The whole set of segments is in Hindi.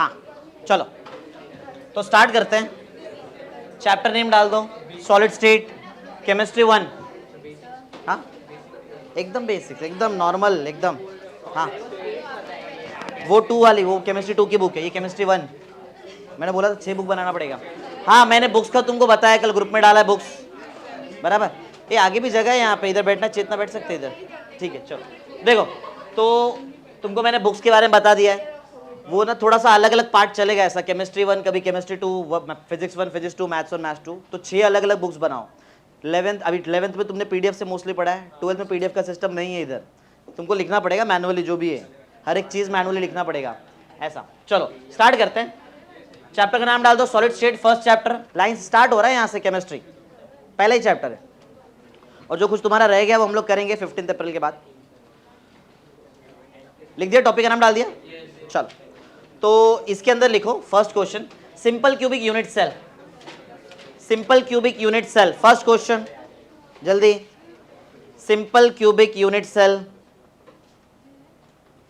हाँ चलो तो स्टार्ट करते हैं। चैप्टर नेम डाल दो, सॉलिड स्टेट केमिस्ट्री 1। हाँ एकदम बेसिक्स, एकदम नॉर्मल, एकदम। हाँ वो 2 वाली, वो केमिस्ट्री 2 की बुक है, ये केमिस्ट्री 1। मैंने बोला था 6 बुक बनाना पड़ेगा। हाँ मैंने बुक्स का तुमको बताया, कल ग्रुप में डाला है बुक्स, बराबर। ये आगे भी जगह है यहाँ पे, इधर बैठना चेतना बैठ सकते इधर, ठीक है। चलो देखो, तो तुमको मैंने बुक्स के बारे में बता दिया है। वो ना थोड़ा सा अलग अलग पार्ट चलेगा ऐसा, केमिस्ट्री 1 कभी chemistry 2, physics 1 physics 2, maths 1 maths 2, तो 6 अलग अलग बुक्स बनाओ। 11th अभी 11th में तुमने पीडीएफ से मोस्टली पढ़ा है, 12th में पीडीएफ का सिस्टम नहीं है इधर, तुमको लिखना पड़ेगा मैनुअली, जो भी है हर एक चीज़ मैनुअली लिखना पड़ेगा ऐसा। चलो स्टार्ट करते हैं। चैप्टर का नाम डाल दो solid state, first chapter. Line start हो रहा है यहाँ से, केमिस्ट्री पहला ही चैप्टर है, और जो कुछ तुम्हारा रह गया वो हम लोग करेंगे 15 अप्रैल के बाद। लिख दिया, टॉपिक का नाम डाल दिया। चलो तो इसके अंदर लिखो first question, simple cubic unit cell. Simple cubic unit cell, first question जल्दी। Simple cubic unit cell,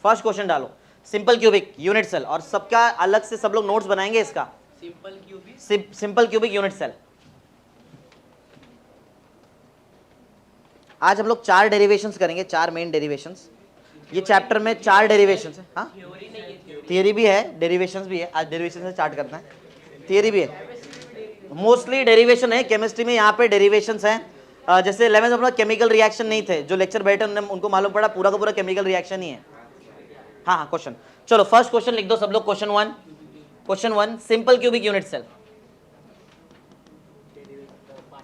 first question डालो, सिंपल क्यूबिक यूनिट सेल। और सबका अलग से सब लोग नोट्स बनाएंगे इसका। Simple cubic unit cell. आज हम लोग 4 डेरिवेशंस करेंगे, 4 मेन डेरिवेशंस। ये चैप्टर में 4 डेरिवेशंस है। हाँ थियरी भी है, डेरिवेशंस भी है। आज डेरिवेशन से स्टार्ट करते हैं, थियरी भी है। मोस्टली डेरिवेशन है केमिस्ट्री में, यहाँ पे डेरिवेशंस हैं। जैसे 11th में केमिकल रिएक्शन नहीं थे, जो लेक्चर बैठे उनको मालूम पड़ा पूरा का पूरा केमिकल रिएक्शन ही है। हाँ हाँ क्वेश्चन, चलो फर्स्ट क्वेश्चन लिख दो सब लोग। Question 1, question 1, simple cubic unit cell.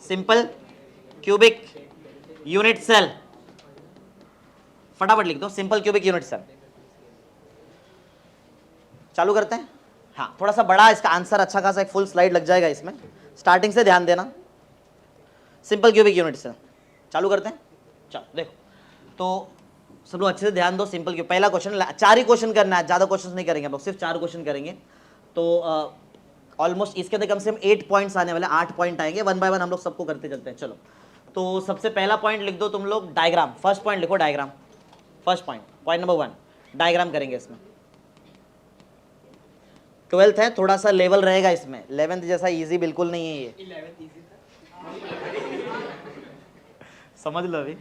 Simple cubic unit cell, फटाफट लिख दो, सिंपल क्यूबिक यूनिट सेल। चालू करते हैं। हाँ थोड़ा सा बड़ा इसका आंसर, अच्छा खासा एक फुल स्लाइड लग जाएगा इसमें, स्टार्टिंग से ध्यान देना। सिंपल क्यूबिक यूनिट सेल चालू करते हैं। चलो देखो, तो सब लोग अच्छे से ध्यान दो। सिंपल क्यूब, पहला क्वेश्चन, 4 ही क्वेश्चन करना है, ज़्यादा क्वेश्चन नहीं करेंगे हम लोग, सिर्फ 4 क्वेश्चन करेंगे। तो ऑलमोस्ट इसके अंदर कम से कम 8 पॉइंट्स आने वाले, 8 पॉइंट आएंगे, 1 बाय 1 हम लोग सबको करते चलते हैं। चलो तो सबसे पहला पॉइंट लिख दो तुम लोग, डायग्राम। फर्स्ट पॉइंट लिखो diagram, first point, point number 1 diagram करेंगे इसमें। 12th है, थोड़ा सा लेवल रहेगा इसमें, 11th जैसा इजी बिल्कुल नहीं है ये। समझ लो अभी,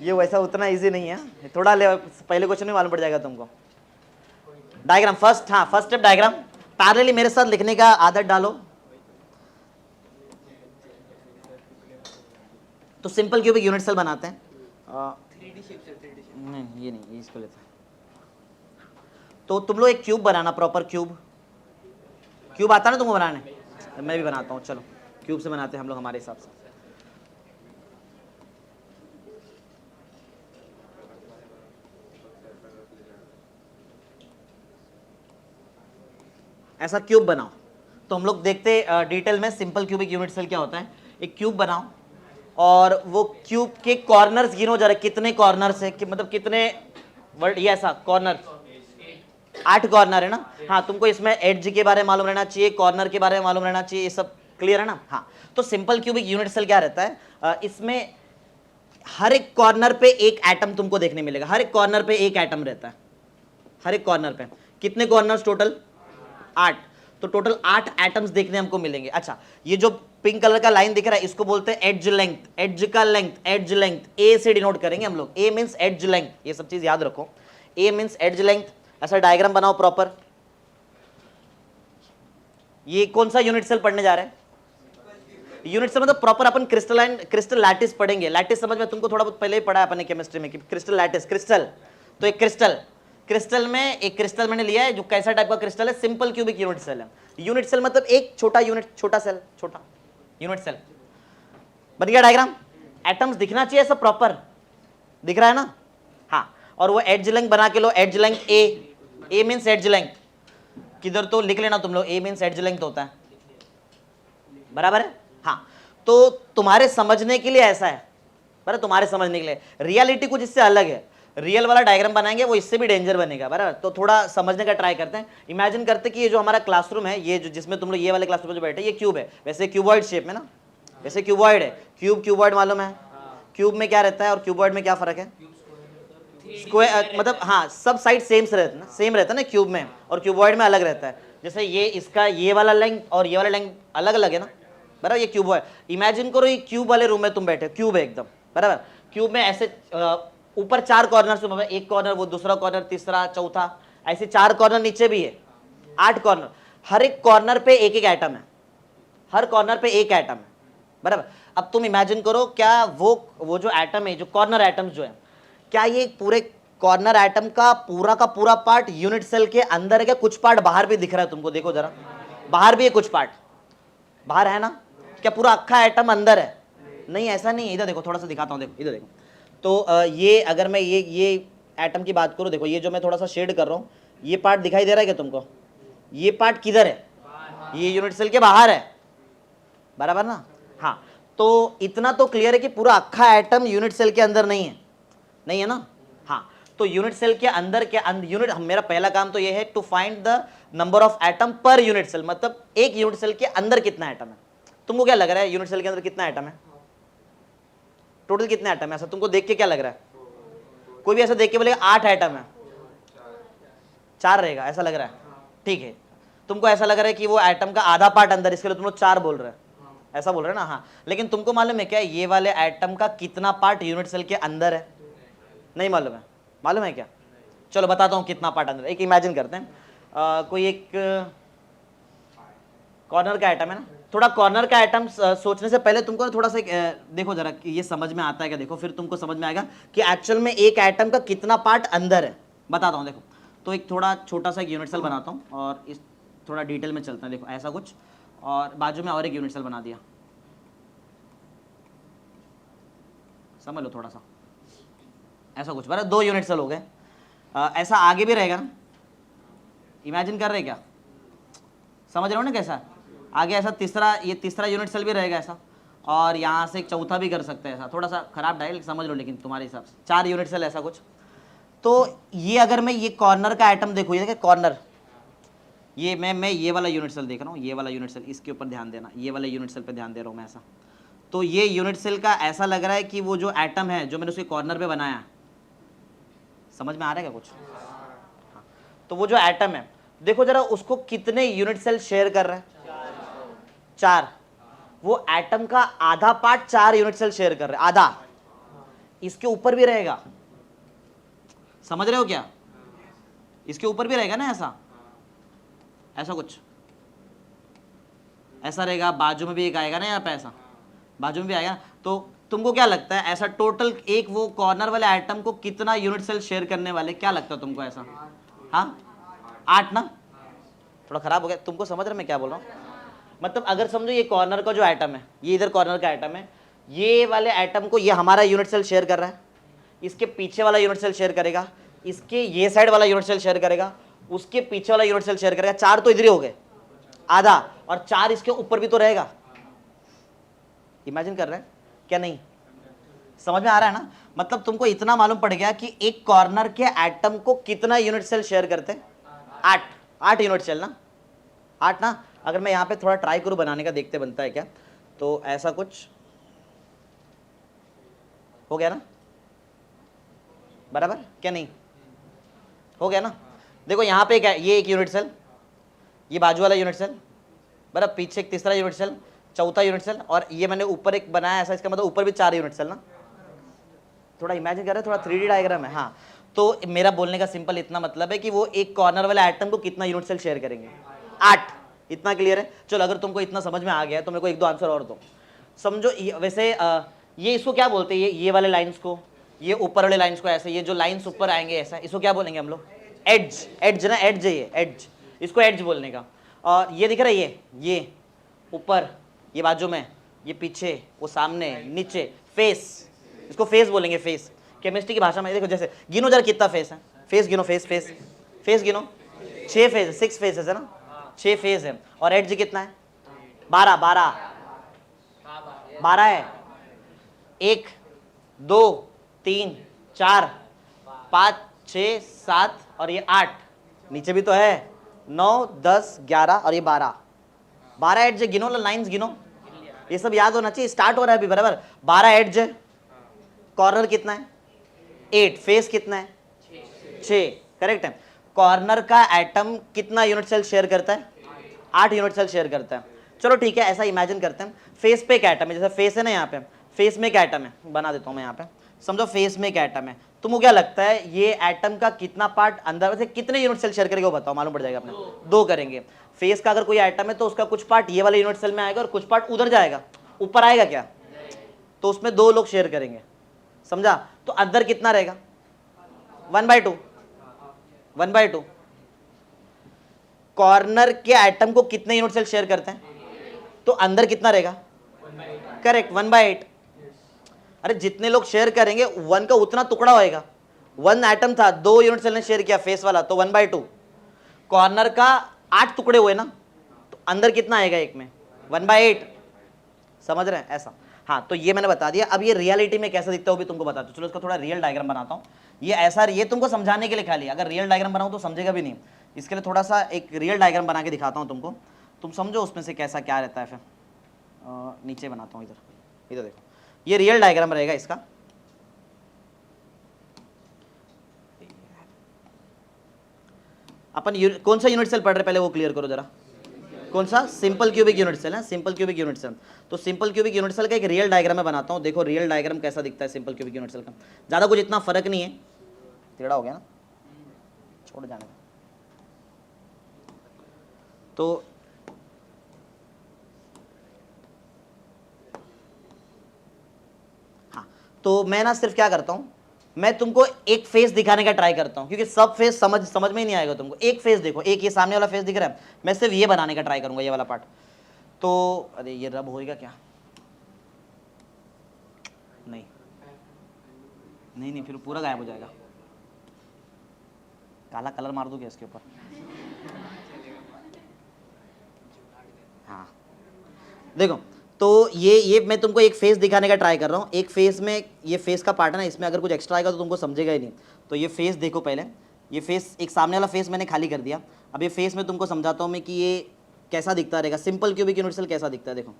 ये वैसा उतना इजी नहीं है, थोड़ा पहले क्वेश्चन में मालूम पड़ जाएगा तुमको। डायग्राम फर्स्ट, हाँ फर्स्ट स्टेप डायग्राम। पैरेलली मेरे साथ लिखने का आदत डालो। तो सिंपल क्यूबिक यूनिट सेल बनाते हैं। 3D शेप से, 3D शेप। नहीं ये नहीं, ये इसको लेते हैं। तो तुम लोग एक क्यूब बनाना, प्रॉपर क्यूब। क्यूब आता ना तुमको बनाने? मैं भी बनाता हूँ, चलो क्यूब से बनाते हैं हम लोग हमारे हिसाब से। ऐसा क्यूब बनाओ। तो हम लोग देखते डिटेल में सिंपल क्यूबिक यूनिट सेल क्या होता है। एक क्यूब बनाओ और वो क्यूब के कॉर्नर्स गिनो जरा, कितने कॉर्नर्स है, कि मतलब कितने वर्ड, ये ऐसा कॉर्नर 8 कॉर्नर है ना। हाँ तुमको इसमें एड्ज के बारे में मालूम रहना चाहिए, कॉर्नर के बारे में मालूम रहना चाहिए, ये सब क्लियर है ना। हाँ तो सिंपल क्यूबिक यूनिट सेल क्या रहता है, इसमें हर एक कॉर्नर पे एक एटम तुमको देखने मिलेगा। हर एक कॉर्नर पे एक एटम रहता है, हर एक कॉर्नर पे। कितने कॉर्नर्स टोटल? 8। तो टोटल 8 एटम्स देखने हमको मिलेंगे। अच्छा ये जो पिंक कलर का लाइन दिख रहा है इसको बोलते हैं एड्ज लेंथ, एड्ज का लेंथ, एड्ज लेंथ ए से डिनोट करेंगे हम लोग। ए मींस एड्ज लेंथ, ये सब चीज याद रखो, ए मींस एड्ज लेंथ। ऐसा डायग्राम बनाओ प्रॉपर। ये कौन सा यूनिट सेल पढ़ने जा रहे हैं? यूनिट सेल मतलब प्रॉपर अपन क्रिस्टलाइन, क्रिस्टल लैटिस पढ़ेंगे। लैटिस समझ में तुमको थोड़ा बहुत पहले ही पढ़ा है अपने केमिस्ट्री में कि क्रिस्टल लैटिस, क्रिस्टल। तो एक क्रिस्टल, क्रिस्टल में एक क्रिस्टल मैंने लिया है जो कैसा टाइप का क्रिस्टल है, सिंपल क्यूबिक यूनिट सेल है। यूनिट सेल मतलब एक छोटा यूनिट, छोटा सेल, छोटा यूनिट सेल। बन गया डायग्राम। एटम्स दिखना चाहिए सब प्रॉपर, दिख रहा है ना। हाँ और वो एड्ज लेंथ बना के लो, एड्ज लेंथ ए, ए मींस एड्ज लेंथ। किधर तो लिख लेना तुम लोग, ए मींस एड्ज लेंथ होता है, बराबर है। हाँ तो तुम्हारे समझने के लिए ऐसा है, बराबर, तुम्हारे समझने के लिए। रियलिटी कुछ इससे अलग है, रियल वाला डायग्राम बनाएंगे वो इससे भी डेंजर बनेगा, बराबर। तो थोड़ा समझने का ट्राई करते हैं। इमेजिन करते कि ये जो हमारा क्लासरूम है, ये जो जिसमें तुम लोग ये वाले क्लासरूम में जो बैठे, ये क्यूब है, वैसे क्यूबॉइड शेप में ना, वैसे क्यूबॉइड है। क्यूब क्यूबॉइड मालूम है, क्यूब में क्या रहता है और क्यूबॉइड में क्या फर्क है? स्क्वायर मतलब हाँ सब साइड सेम रहता है ना, सेम रहता है ना क्यूब में, और क्यूबॉइड में अलग रहता है। जैसे ये इसका ये वाला लेंथ और ये वाला लेंथ अलग अलग है ना, बराबर। ये क्यूब है, इमेजिन करो ये क्यूब वाले रूम में तुम बैठे, क्यूब है एकदम, बराबर। क्यूब में ऐसे ऊपर 4 कॉर्नर से, एक कॉर्नर, वो दूसरा कॉर्नर, तीसरा, चौथा, ऐसे 4 कॉर्नर, नीचे भी है 8 कॉर्नर। हर एक कॉर्नर पे एक एक एटम है, हर कॉर्नर पे एक एटम है, बराबर। अब तुम इमेजिन करो, क्या वो जो एटम है, जो कॉर्नर एटम्स जो है, क्या ये पूरे कॉर्नर एटम का पूरा पार्ट यूनिट सेल के अंदर है क्या? कुछ पार्ट बाहर भी दिख रहा है तुमको, देखो जरा, बाहर भी है कुछ पार्ट, बाहर है ना? क्या पूरा अक्खा एटम अंदर है? नहीं, ऐसा नहीं है। इधर देखो, थोड़ा सा दिखाता हूँ, देखो इधर देखो। तो ये अगर मैं ये एटम की बात करूँ, देखो ये जो मैं थोड़ा सा शेड कर रहा हूँ, ये पार्ट दिखाई दे रहा है क्या तुमको? ये पार्ट किधर है? ये यूनिट सेल के बाहर है, बराबर ना? हाँ, तो इतना तो क्लियर है कि पूरा अक्खा एटम यूनिट सेल के अंदर नहीं है, नहीं है ना? हाँ, तो यूनिट सेल के अंदर यूनिट, मेरा पहला काम तो ये है to find the number of atom per unit cell, मतलब एक यूनिट सेल के अंदर कितना एटम है। तुमको क्या लग रहा है यूनिट सेल के अंदर कितना एटम है? टोटल कितने एटम है? ऐसा तुमको देख के क्या लग रहा है? कोई भी ऐसा देख के बोलेगा 8 एटम है, 4 रहेगा, ऐसा लग रहा है? ठीक है, तुमको ऐसा लग रहा है कि वो एटम का आधा पार्ट अंदर, इसके लिए तुम लोग 4 बोल रहे हैं, ऐसा बोल रहे हैं ना? हाँ, लेकिन तुमको मालूम है क्या ये वाले एटम का कितना पार्ट यूनिट सेल के अंदर है? नहीं मालूम है? मालूम है क्या? चलो बताता हूँ कितना पार्ट अंदर। एक इमेजिन करते हैं, कोई एक कॉर्नर का एटम है ना। थोड़ा कॉर्नर का एटम सोचने से पहले तुमको थोड़ा सा देखो जरा कि ये समझ में आता है क्या, देखो, फिर तुमको समझ में आएगा कि एक्चुअल में एक एटम का कितना पार्ट अंदर है। बताता हूँ, देखो। तो एक थोड़ा छोटा सा एक यूनिट सेल बनाता हूँ और इस थोड़ा डिटेल में चलता है। देखो ऐसा कुछ, और बाजू में और एक यूनिट सेल बना दिया, समझ लो थोड़ा सा, ऐसा कुछ, बराबर। 2 यूनिट सेल हो गए। ऐसा आगे भी रहेगा ना? इमेजिन कर रहे क्या? समझ रहे हो ना कैसा? आगे ऐसा ये तीसरा यूनिट सेल भी रहेगा ऐसा, और यहाँ से एक चौथा भी कर सकते हैं ऐसा। थोड़ा सा खराब डायल समझ लो, लेकिन तुम्हारे हिसाब से 4 यूनिट सेल ऐसा कुछ। तो ये अगर मैं ये कॉर्नर का एटम देखो, ये कॉर्नर, ये मैं ये वाला यूनिट सेल देख रहा हूँ, ये वाला यूनिट सेल, इसके ऊपर ध्यान देना, ये वाला यूनिट सेल पे ध्यान दे रहा हूँ मैं ऐसा। तो ये यूनिट सेल का ऐसा लग रहा है कि वो जो एटम है जो मैंने उसके कॉर्नर पे बनाया, समझ में आ रहा है क्या कुछ? हाँ। तो वो जो एटम है, देखो जरा उसको कितने यूनिट सेल शेयर कर रहा है? 4। वो एटम का आधा पार्ट 4 यूनिट सेल शेयर कर रहे हैं, आधा। इसके ऊपर भी रहेगा, समझ रहे हो क्या? इसके ऊपर भी रहेगा ना ऐसा, ऐसा कुछ ऐसा रहेगा। बाजू में भी एक आएगा ना, यहाँ पे ऐसा बाजू में भी आएगा। तो तुमको क्या लगता है ऐसा टोटल एक वो कॉर्नर वाले आइटम को कितना यूनिट सेल शेयर करने वाले, क्या लगता है तुमको ऐसा? हाँ, 8 ना? थोड़ा खराब हो गया, तुमको समझ रहे मैं क्या बोल रहा हूँ? मतलब अगर समझो ये कॉर्नर का जो आइटम है, ये इधर कॉर्नर का आइटम है, ये वाले आइटम को ये हमारा यूनिट सेल शेयर कर रहा है, इसके पीछे वाला यूनिट सेल शेयर करेगा, इसके ये साइड वाला यूनिट सेल शेयर करेगा, उसके पीछे वाला यूनिट सेल शेयर करेगा। 4 तो इधर ही हो गए, आधा, और 4 इसके ऊपर भी तो रहेगा। इमेजिन कर रहे हैं क्या? नहीं समझ में आ रहा है ना? मतलब तुमको इतना मालूम पड़ गया कि एक कॉर्नर के एटम को कितना यूनिट सेल शेयर करते हैं? 8 यूनिट सेल ना? 8 ना? अगर मैं यहाँ पे थोड़ा ट्राई करूँ बनाने का, देखते बनता है क्या। तो ऐसा कुछ हो गया ना, बराबर क्या? नहीं हो गया ना? देखो यहाँ पे ये एक यूनिट सेल, ये बाजू वाला यूनिट सेल, बराबर, पीछे एक तीसरा यूनिट सेल, चौथा यूनिट सेल, और ये मैंने ऊपर एक बनाया ऐसा, इसका मतलब ऊपर भी 4 यूनिट सेल ना? थोड़ा इमेजिन कर रहे हैं, थोड़ा 3D डायग्राम है। हाँ, तो मेरा बोलने का सिंपल इतना मतलब है कि वो एक कॉर्नर वाले एटम को कितना यूनिट सेल शेयर करेंगे? 8। इतना क्लियर है? चलो, अगर तुमको इतना समझ में आ गया तो मेरे को 1-2 आंसर और दो। समझो वैसे ये इसको क्या बोलते हैं? ये वाले लाइन्स को, ये ऊपर वाले लाइन्स को, ऐसे ये जो लाइन्स ऊपर आएंगे ऐसा, इसको क्या बोलेंगे हम लोग? एड्ज। एड्ज ना, एड्ज है ये, एड्ज, इसको एड्ज बोलने का। और ये दिख रहा है, ये ऊपर, ये बाजू में, ये पीछे, वो सामने, नीचे, फेस, इसको फेस बोलेंगे, फेस। केमिस्ट्री की भाषा में देखो, जैसे गिनो जरा कितना फेस है, फेस गिनो, फेस फेस फेस गिनो, 6 फेस, 6 फेसेस है ना? 6 फेस है। और एड्ज कितना है? 12 है। 1 2 3 4 5 6 7 और ये 8, नीचे भी तो है, 9 10 11 और ये 12 एड्ज गिनो, लाइंस गिनो, ये सब याद होना चाहिए। स्टार्ट हो रहा है अभी, बराबर। 12 एड्ज, कॉर्नर कितना है? 8, फेस कितना है? 6, करेक्ट है। कॉर्नर का एटम कितना यूनिट सेल शेयर करता है? 8 यूनिट सेल शेयर करता है। चलो ठीक है, ऐसा इमेजिन करते हैं फेस पे एक एटम है, जैसे फेस है ना, यहाँ पे फेस में एक एटम है, बना देता हूँ मैं यहाँ पे, समझो फेस में एक एटम है। तुमको क्या लगता है ये एटम का कितना पार्ट अंदर से कितने यूनिट सेल शेयर करेगा वो बताओ, मालूम पड़ जाएगा अपने। 2 करेंगे। फेस का अगर कोई एटम है तो उसका कुछ पार्ट ये वाले यूनिट सेल में आएगा और कुछ पार्ट उधर जाएगा, ऊपर आएगा क्या? तो उसमें 2 लोग शेयर करेंगे, समझा? तो अंदर कितना रहेगा? 1/2, 1/2। कॉर्नर के एटम को कितने यूनिट सेल शेयर करते हैं? तो अंदर कितना रहेगा? करेक्ट, 1/8। अरे जितने लोग शेयर करेंगे 1 का उतना टुकड़ा होएगा। 1 एटम था, 2 यूनिट सेल ने शेयर किया फेस वाला, तो 1/2। कॉर्नर का 8 टुकड़े हुए ना, तो अंदर कितना आएगा एक में? 1/8। समझ रहे हैं ऐसा? हाँ, तो ये मैंने बता दिया। अब ये रियलिटी में कैसा दिखता है वो भी तुमको बताता हूँ। चलो इसका थोड़ा रियल डायग्राम बनाता हूँ। ये ऐसा, ये तुमको समझाने के लिए खाली, अगर रियल डायग्राम बनाऊँ तो समझेगा भी नहीं। इसके लिए थोड़ा सा एक रियल डायग्राम बना के दिखाता हूँ तुमको, तुम समझो उसमें से कैसा क्या रहता है। फिर नीचे बनाता हूँ, इधर इधर देखो, ये रियल डायग्राम रहेगा इसका। अपन कौन सा यूनिट सेल पढ़ रहे पहले वो क्लियर करो जरा। कौन सा? सिंपल क्यूबिक यूनिट सेल है, सिंपल क्यूबिक यूनिट सेल। तो सिंपल क्यूबिक यूनिट सेल का एक रियल डायग्राम मैं बनाता हूँ। देखो रियल डायग्राम कैसा दिखता है सिंपल क्यूबिक यूनिट सेल का। ज़्यादा कुछ इतना फर्क नहीं है, टेढ़ा हो गया ना, छोड़ जाने का। तो हाँ, तो मैं ना सिर्फ क्या करता हूँ, मैं तुमको एक फेस दिखाने का ट्राई करता हूँ, क्योंकि सब फेस समझ में ही नहीं आएगा तुमको। एक फेस देखो, एक ये सामने वाला फेस दिख रहा है, मैं सिर्फ ये बनाने का ट्राई करूंगा, ये वाला पार्ट। तो अरे ये रब होएगा क्या? नहीं नहीं नहीं, फिर पूरा गायब हो जाएगा। काला कलर मार दोगे इसके ऊपर? हाँ देखो, तो ये मैं तुमको एक फेस दिखाने का ट्राई कर रहा हूँ। एक फेस में, ये फेस का पार्ट है ना, इसमें अगर कुछ एक्स्ट्रा आएगा तो तुमको समझेगा ही नहीं। तो ये फेस देखो पहले, ये फेस, एक सामने वाला फेस मैंने खाली कर दिया। अब ये फेस में तुमको समझाता हूँ मैं कि ये कैसा दिखता रहेगा, सिंपल क्यूबिक यूनिट सेल कैसा दिखता है। देखो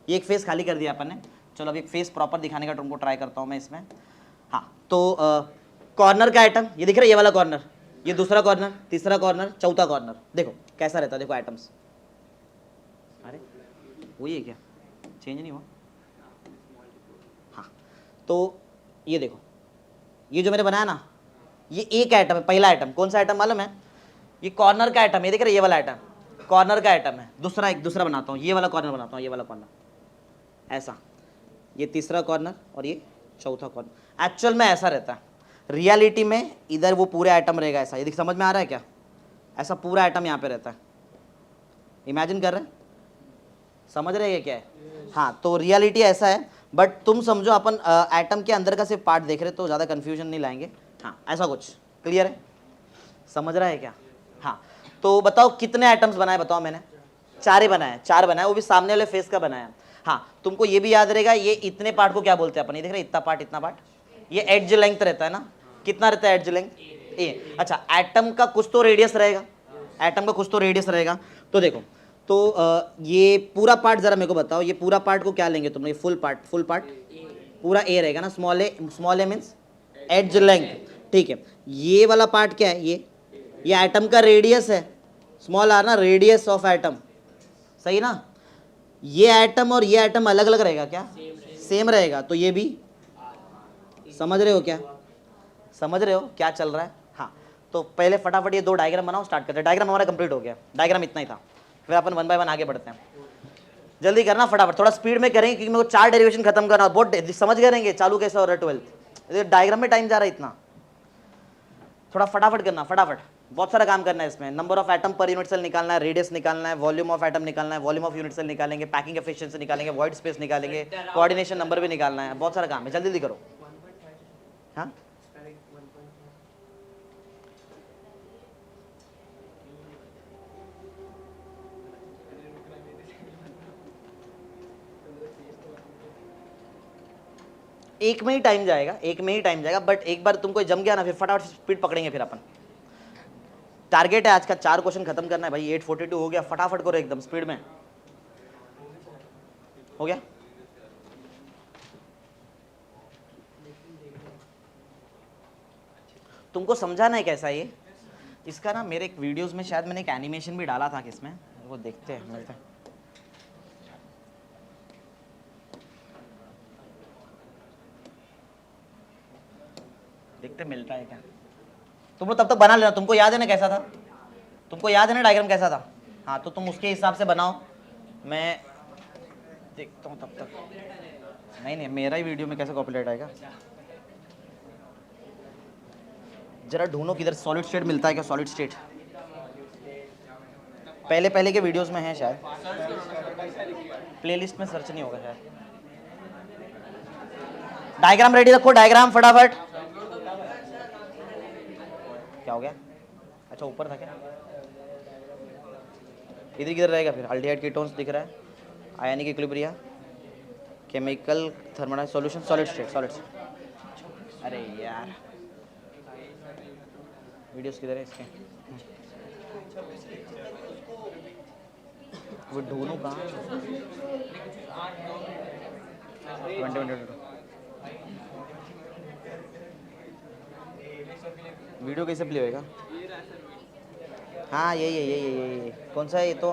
ये एक फेस खाली कर दिया अपन ने। चलो अब एक फेस प्रॉपर दिखाने का तुमको ट्राई करता हूँ मैं इसमें। हाँ, तो कॉर्नर का आइटम ये दिख रहा है, ये वाला कॉर्नर, ये दूसरा कॉर्नर, तीसरा कॉर्नर, चौथा कॉर्नर। देखो कैसा रहता है, देखो आइटम्स। अरे वही है क्या? चेंज नहीं हुआ? हाँ, तो ये देखो, ये जो मैंने बनाया ना, ये एक आइटम है, पहला आइटम। कौन सा आइटम मालूम है? ये कॉर्नर का आइटम, ये देख रहे हैं, ये वाला आइटम कॉर्नर का आइटम है। दूसरा, एक दूसरा बनाता हूँ, ये वाला कॉर्नर बनाता हूँ, ये वाला कॉर्नर ऐसा, ये तीसरा कॉर्नर और ये चौथा कॉर्नर। एक्चुअल में ऐसा रहता है, रियलिटी में इधर वो पूरे आइटम रहेगा ऐसा। ये समझ में आ रहा है क्या? ऐसा पूरा आइटम यहाँ पे रहता है। इमेजिन कर रहे हैं, समझ रहे हैं क्या है? हाँ, तो रियलिटी ऐसा है। बट तुम समझो अपन एटम के अंदर का सिर्फ पार्ट देख रहे तो ज़्यादा कंफ्यूजन नहीं लाएंगे। हाँ, ऐसा कुछ क्लियर है? समझ रहा है क्या? हाँ, तो बताओ कितने आइटम्स बनाए? बताओ। मैंने 4 ही बनाए, 4 बनाए, वो भी सामने वाले फेस का बनाया। हाँ, तुमको ये भी याद रहेगा, ये इतने पार्ट को क्या बोलते हैं अपन? ये देख रहे इतना पार्ट, इतना पार्ट, ये एड्ज लेंथ रहता है ना। कितना रहता है एड्ज लेंथ? ए। अच्छा, एटम का कुछ तो रेडियस रहेगा, एटम का कुछ तो रेडियस रहेगा। तो देखो, तो ये पूरा पार्ट जरा मेरे को बताओ, ये पूरा पार्ट को क्या लेंगे तुम? ये फुल पार्ट, फुल पार्ट पूरा ए रहेगा ना। स्मॉल ए मीन्स एड्ज लेंथ, ठीक है। ये वाला पार्ट क्या है? ये एटम का रेडियस है, स्मॉल आर ना, रेडियस ऑफ एटम, सही ना। ये एटम और ये एटम अलग अलग रहेगा क्या? सेम रहेगा। तो ये भी, समझ रहे हो क्या? समझ रहे हो क्या चल रहा है? हाँ, तो पहले फटाफट ये 2 डायग्राम बनाओ, स्टार्ट करते हैं। डायग्राम हमारा कंप्लीट हो गया, डायग्राम इतना ही था। फिर अपन 1 बाय 1 आगे बढ़ते हैं। जल्दी करना फटाफट, थोड़ा स्पीड में करेंगे क्योंकि मेरे को 4 डेरिवेशन खत्म करना। बहुत समझ गए रहेंगे चालू कैसा हो रहा है 12th। डायग्राम में टाइम जा रहा है इतना, थोड़ा फटाफट करना, फटाफट। बहुत सारा काम करना है इसमें। Number of atom per unit cell निकालना है, रेडियस निकालना है, वॉल्यूम ऑफ एटम निकालना है, वॉल्यूम ऑफ यूनिट सेल निकालेंगे, पैकिंग एफिशिएंसी निकालेंगे, वॉइड स्पेस निकालेंगे, कोऑर्डिनेशन नंबर भी निकालना है। बहुत सारा काम है, जल्दी जल्दी करो। हाँ, एक में ही टाइम जाएगा, एक में ही टाइम जाएगा। बट एक बार तुमको जम गया ना, फिर फटाफट स्पीड पकड़ेंगे फिर अपन। टारगेट है आज का 4 क्वेश्चन खत्म करना है भाई। 8:42 हो गया, फटाफट करो एकदम स्पीड में। हो गया? तुमको समझाना है कैसा ये? इसका ना मेरे एक वीडियोस में शायद मैंने एक एनिमेशन भी डाला था किसमें, वो देखते हैं मिलते हैं। देखते मिलता है क्या। तुम लोग तब तक बना लेना, तुमको याद है ना कैसा था, तुमको याद है ना डायग्राम कैसा था। हाँ तो तुम उसके हिसाब से बनाओ, मैं देखता हूँ तब तक। नहीं मेरा ही वीडियो में कैसे कॉपीराइट आएगा। जरा ढूंढो किधर सॉलिड स्टेट मिलता है क्या, सॉलिड स्टेट पहले के वीडियोस में है शायद, प्लेलिस्ट में सर्च नहीं होगा शायद। डायग्राम रेडी रखो, डायग्राम फटाफट। क्या हो गया, अच्छा ऊपर था क्या, इधर किधर रहेगा फिर। अल्डिहाइड कीटोन्स दिख रहा है, ionic equilibria, chemical thermodynamic solution, solid state, solid state. अरे यार वीडियोस किधर है इसके, वो ढूंढूं कहाँ। 20 वीडियो कैसे प्ले होएगा। हाँ यही कौन सा है ये, तो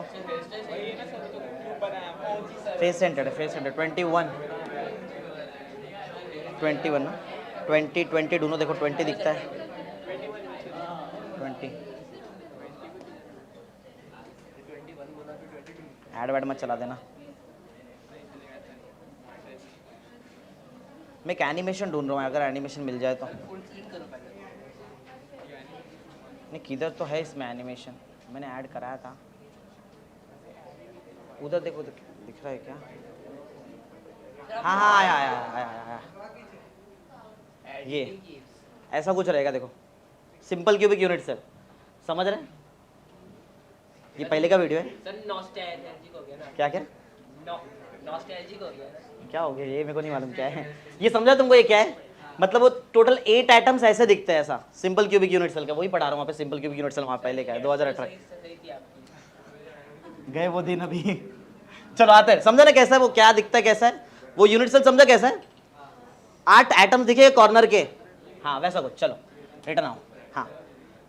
फेस सेंटर्ड है, फेस सेंटर्ड 21 ना, 20 ढूंढो, देखो 20 दिखता है, 20। ऐड मत चला देना। मैं एक एनिमेशन ढूंढ रहा हूँ, अगर एनिमेशन मिल जाए तो। नहीं किधर तो है इसमें एनिमेशन, मैंने ऐड कराया था। उधर देखो तो दिख रहा है क्या। हाँ आया। ये ऐसा कुछ रहेगा देखो, सिंपल क्यूबिक यूनिट सेल, समझ रहे हैं। ये पहले का वीडियो है सर, नॉस्टैल्जिक हो गया ना। क्या क्या नॉस्टैल्जिक हो गया, क्या हो गया, ये मेरे को नहीं मालूम क्या है। ये समझा तुमको ये क्या है, मतलब वो टोटल 8 एटम्स ऐसे दिखते हैं, ऐसा सिंपल क्यूबिक यूनिट सेल का, वही पढ़ा रहा हूँ वहाँ पे। सिंपल क्यूबिक यूनिट सेल वहाँ पहले का है 2018 गए वो दिन अभी। चलो आते हैं, समझा ना कैसा है वो, क्या दिखता है कैसा है वो यूनिट सेल, समझा कैसा है। 8 एटम्स दिखे कॉर्नर के, हाँ वैसा कुछ। चलो रिटर्न आओ, हाँ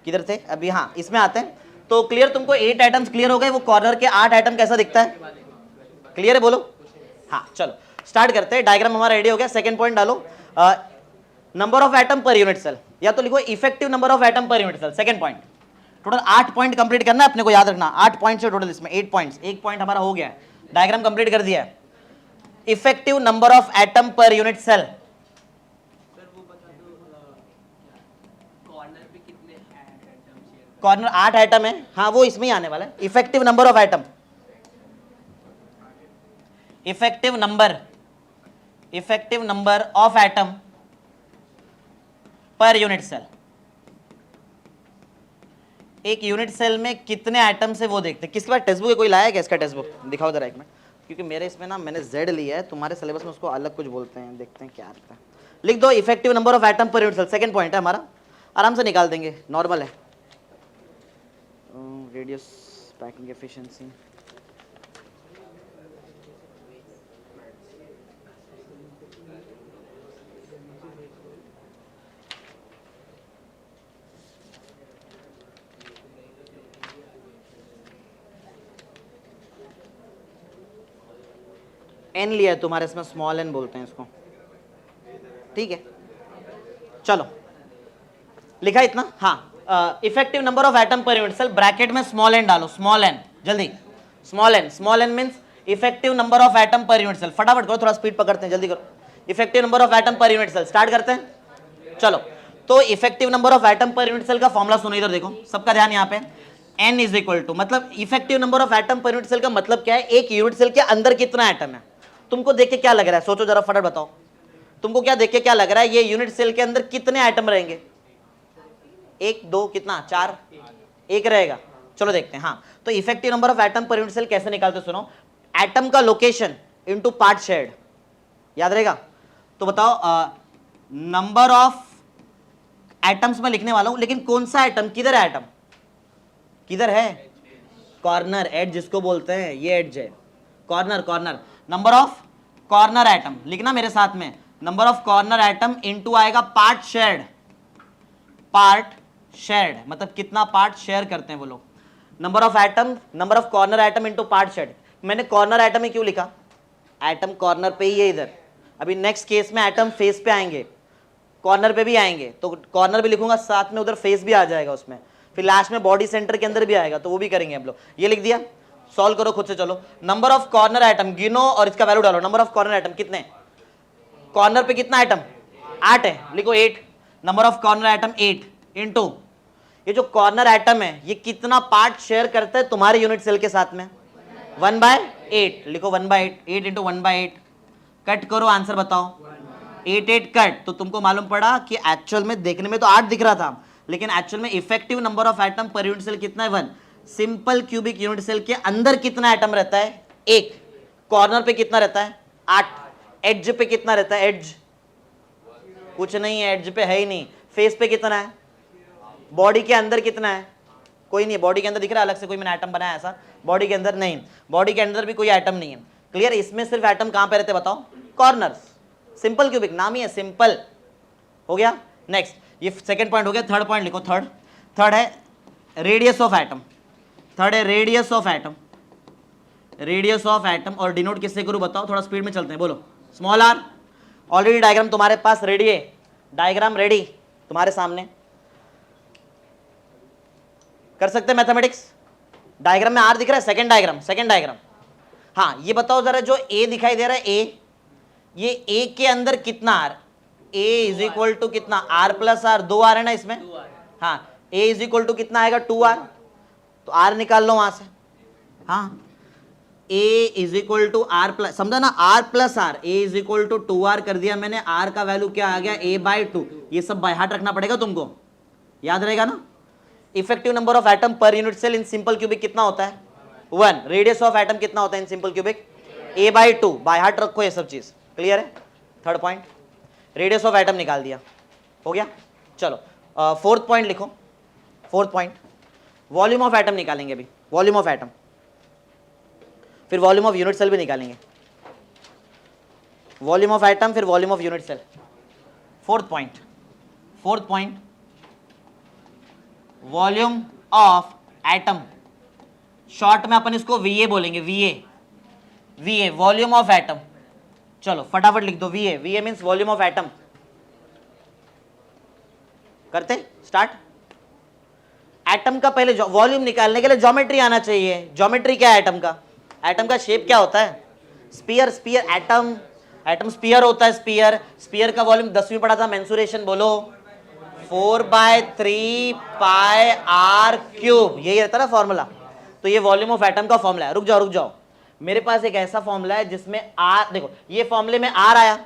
किधर थे अभी, हाँ इसमें आते हैं। तो क्लियर, तुमको 8 एटम्स क्लियर हो गए, वो कॉर्नर के 8 एटम कैसा दिखता है, क्लियर है बोलो। हाँ चलो स्टार्ट करते हैं, डायग्राम हमारा रेडी हो गया। सेकंड पॉइंट डालो, number of atom per unit cell, या तो लिखो effective number of atom per unit cell. Second point, total 8 point complete करना है अपने को, याद रखना 8 पॉइंट है टोटल इसमें, 8 पॉइंट्स। एक पॉइंट हमारा हो गया है, डायग्राम कंप्लीट कर दिया है। Effective number of atom per unit cell, corner 8 atom है, हाँ वो इसमें ही आने वाला है। Effective number of atom, effective number of atom per unit cell. एक यूनिट सेल में कितने एटम से वो देखते हैं। किसके पास टेक्स्ट बुक है, कोई लाया है क्या इसका टेक्स्ट बुक, दिखाओ जरा एक मिनट, क्योंकि मेरे इसमें ना मैंने जेड लिया है, तुम्हारे सिलेबस में उसको अलग कुछ बोलते हैं, देखते हैं क्या आता है। लिख दो effective number of atom per unit cell. Second point है हमारा, आराम से निकाल देंगे, नॉर्मल है। रेडियस, पैकिंग एफिशिएंसी, एन लिया है तुम्हारे इसमें, स्मॉल एन बोलते हैं इसको, ठीक है। चलो लिखा इतना, हाँ। Effective number of atom per unit cell, bracket में स्मॉल एन डालो, स्मॉल एन जल्दी, small N means effective number of atom per unit cell. फटाफट करो, थोड़ा स्पीड पकड़ते हैं, जल्दी करो। Effective number of atom per unit cell, start करते हैं। चलो तो effective number of atom per unit cell का फॉर्मूला सुनो, इधर देखो, सबका ध्यान यहाँ पे। n इज इक्वल टू, मतलब effective number of atom per unit cell का मतलब क्या है, एक यूनिट सेल के अंदर कितना एटम है। तुमको देख के क्या लग रहा है, सोचो जरा, फटाफट बताओ, तुमको क्या देख के क्या लग रहा है, ये यूनिट सेल के अंदर कितने एटम रहेंगे। 1 2 कितना, 4, 1 रहेगा। चलो देखते हैं, हाँ तो effective number of atom per unit cell कैसे निकालते, सुनो। एटम का लोकेशन इनटू पार्ट शेयर्ड, याद रहेगा। तो बताओ, नंबर ऑफ एटम्स में लिखने वाला हूं, लेकिन कौन सा एटम, किधर है एटम, किधर है, कॉर्नर, एज जिसको बोलते हैं, ये एज है, corner. Number of corner atom लिखना मेरे साथ में, number of corner atom into आएगा पार्ट शेयर्ड, मतलब कितना पार्ट शेयर करते हैं वो लोग। Number of atom, number of corner atom into part shared. मैंने कॉर्नर एटम में क्यों लिखा, एटम कॉर्नर पे ही है इधर, अभी नेक्स्ट केस में एटम फेस पे आएंगे, कॉर्नर पे भी आएंगे, तो कॉर्नर भी लिखूंगा साथ में, उधर फेस भी आ जाएगा उसमें, फिर लास्ट में बॉडी सेंटर के अंदर भी आएगा, तो वो भी करेंगे हम लोग। ये लिख दिया, सॉल्व करो खुद से। चलो नंबर ऑफ कॉर्नर एटम गिनो और इसका वैल्यू डालो। नंबर ऑफ कॉर्नर एटम कितने, कॉर्नर पे कितना एटम, 8 है, लिखो 8। Number of corner atom 8 into ये जो कॉर्नर एटम है ये कितना पार्ट शेयर करता है तुम्हारे यूनिट सेल के साथ में, 1/8, लिखो 1/8, 8 इंटू 1/8, कट करो आंसर बताओ, 8 कट, तो तुमको मालूम पड़ा कि एक्चुअल में देखने में तो 8 दिख रहा था, लेकिन एक्चुअल में effective number of atom per unit cell कितना है, 1। सिंपल क्यूबिक यूनिट सेल के अंदर कितना एटम रहता है, 1। कॉर्नर पे कितना रहता है, 8। एड्ज पे कितना रहता है, एड्ज कुछ नहीं है, एड्ज पे है ही नहीं। फेस पे कितना है, बॉडी के अंदर कितना है, कोई नहीं है। बॉडी के अंदर दिख रहा है अलग से कोई मैंने एटम बनाया ऐसा, बॉडी के अंदर नहीं, बॉडी के अंदर भी कोई एटम नहीं है। क्लियर, इसमें सिर्फ एटम कहां पे रहते हैं बताओ, कॉर्नर्स। सिंपल क्यूबिक नाम ही है, सिंपल हो गया। नेक्स्ट, ये सेकंड पॉइंट हो गया। थर्ड पॉइंट लिखो, थर्ड है रेडियस ऑफ एटम। थर्ड है radius of atom, radius of atom, और डिनोट किससे करूं बताओ, थोड़ा स्पीड में चलते हैं, बोलो। Small are. ऑलरेडी डायग्राम तुम्हारे पास रेडी है, डायग्राम रेडी तुम्हारे सामने, कर सकते हैं मैथमेटिक्स। डायग्राम में आर दिख रहा है, सेकंड डायग्राम। हाँ ये बताओ जरा, जो ए दिखाई दे रहा है ए, ये ए के अंदर कितना R, A is equal to कितना, आर प्लस आर, 2 आर है ना इसमें। हाँ, ए इज इक्वल टू कितना आएगा, 2r, तो आर निकाल लो वहां से। हाँ, a is equal to r plus, समझा ना, r plus r, A is equal to 2r कर दिया मैंने, आर का वैल्यू क्या आ गया, a/2। ये सब बाय हार्ट रखना पड़ेगा तुमको, याद रहेगा ना। Effective number of atom per unit cell in simple cubic कितना होता है, 1। रेडियस ऑफ एटम कितना होता है in simple cubic, a/2, by heart रखो ये सब चीज। क्लियर है। Third point, radius of atom निकाल दिया, हो गया। चलो फोर्थ पॉइंट लिखो। Fourth point, volume of atom निकालेंगे अभी, वॉल्यूम ऑफ एटम, फिर वॉल्यूम ऑफ यूनिट सेल भी निकालेंगे। वॉल्यूम ऑफ एटम फिर volume of unit cell. Fourth point, volume of atom, short में अपन इसको VA बोलेंगे, VA वॉल्यूम ऑफ एटम। चलो फटाफट लिख दो, VA means volume of atom. करते स्टार्ट। एटम का पहले वॉल्यूम निकालने के लिए ज्योमेट्री आना चाहिए। ज्योमेट्री क्या है एटम का, एटम का शेप क्या होता है, स्पीयर। एटम स्पीयर होता है, स्पीयर का वॉल्यूम 10वीं पढ़ा था, मेंसुरेशन बोलो, 4/3 पाई r क्यूब, यही रहता है ना फॉर्मूला। तो ये वॉल्यूम ऑफ एटम का फॉर्मूला है। रुक जाओ, मेरे पास एक ऐसा फॉर्मूला है जिसमें r, देखो ये फॉर्मूले में r आया,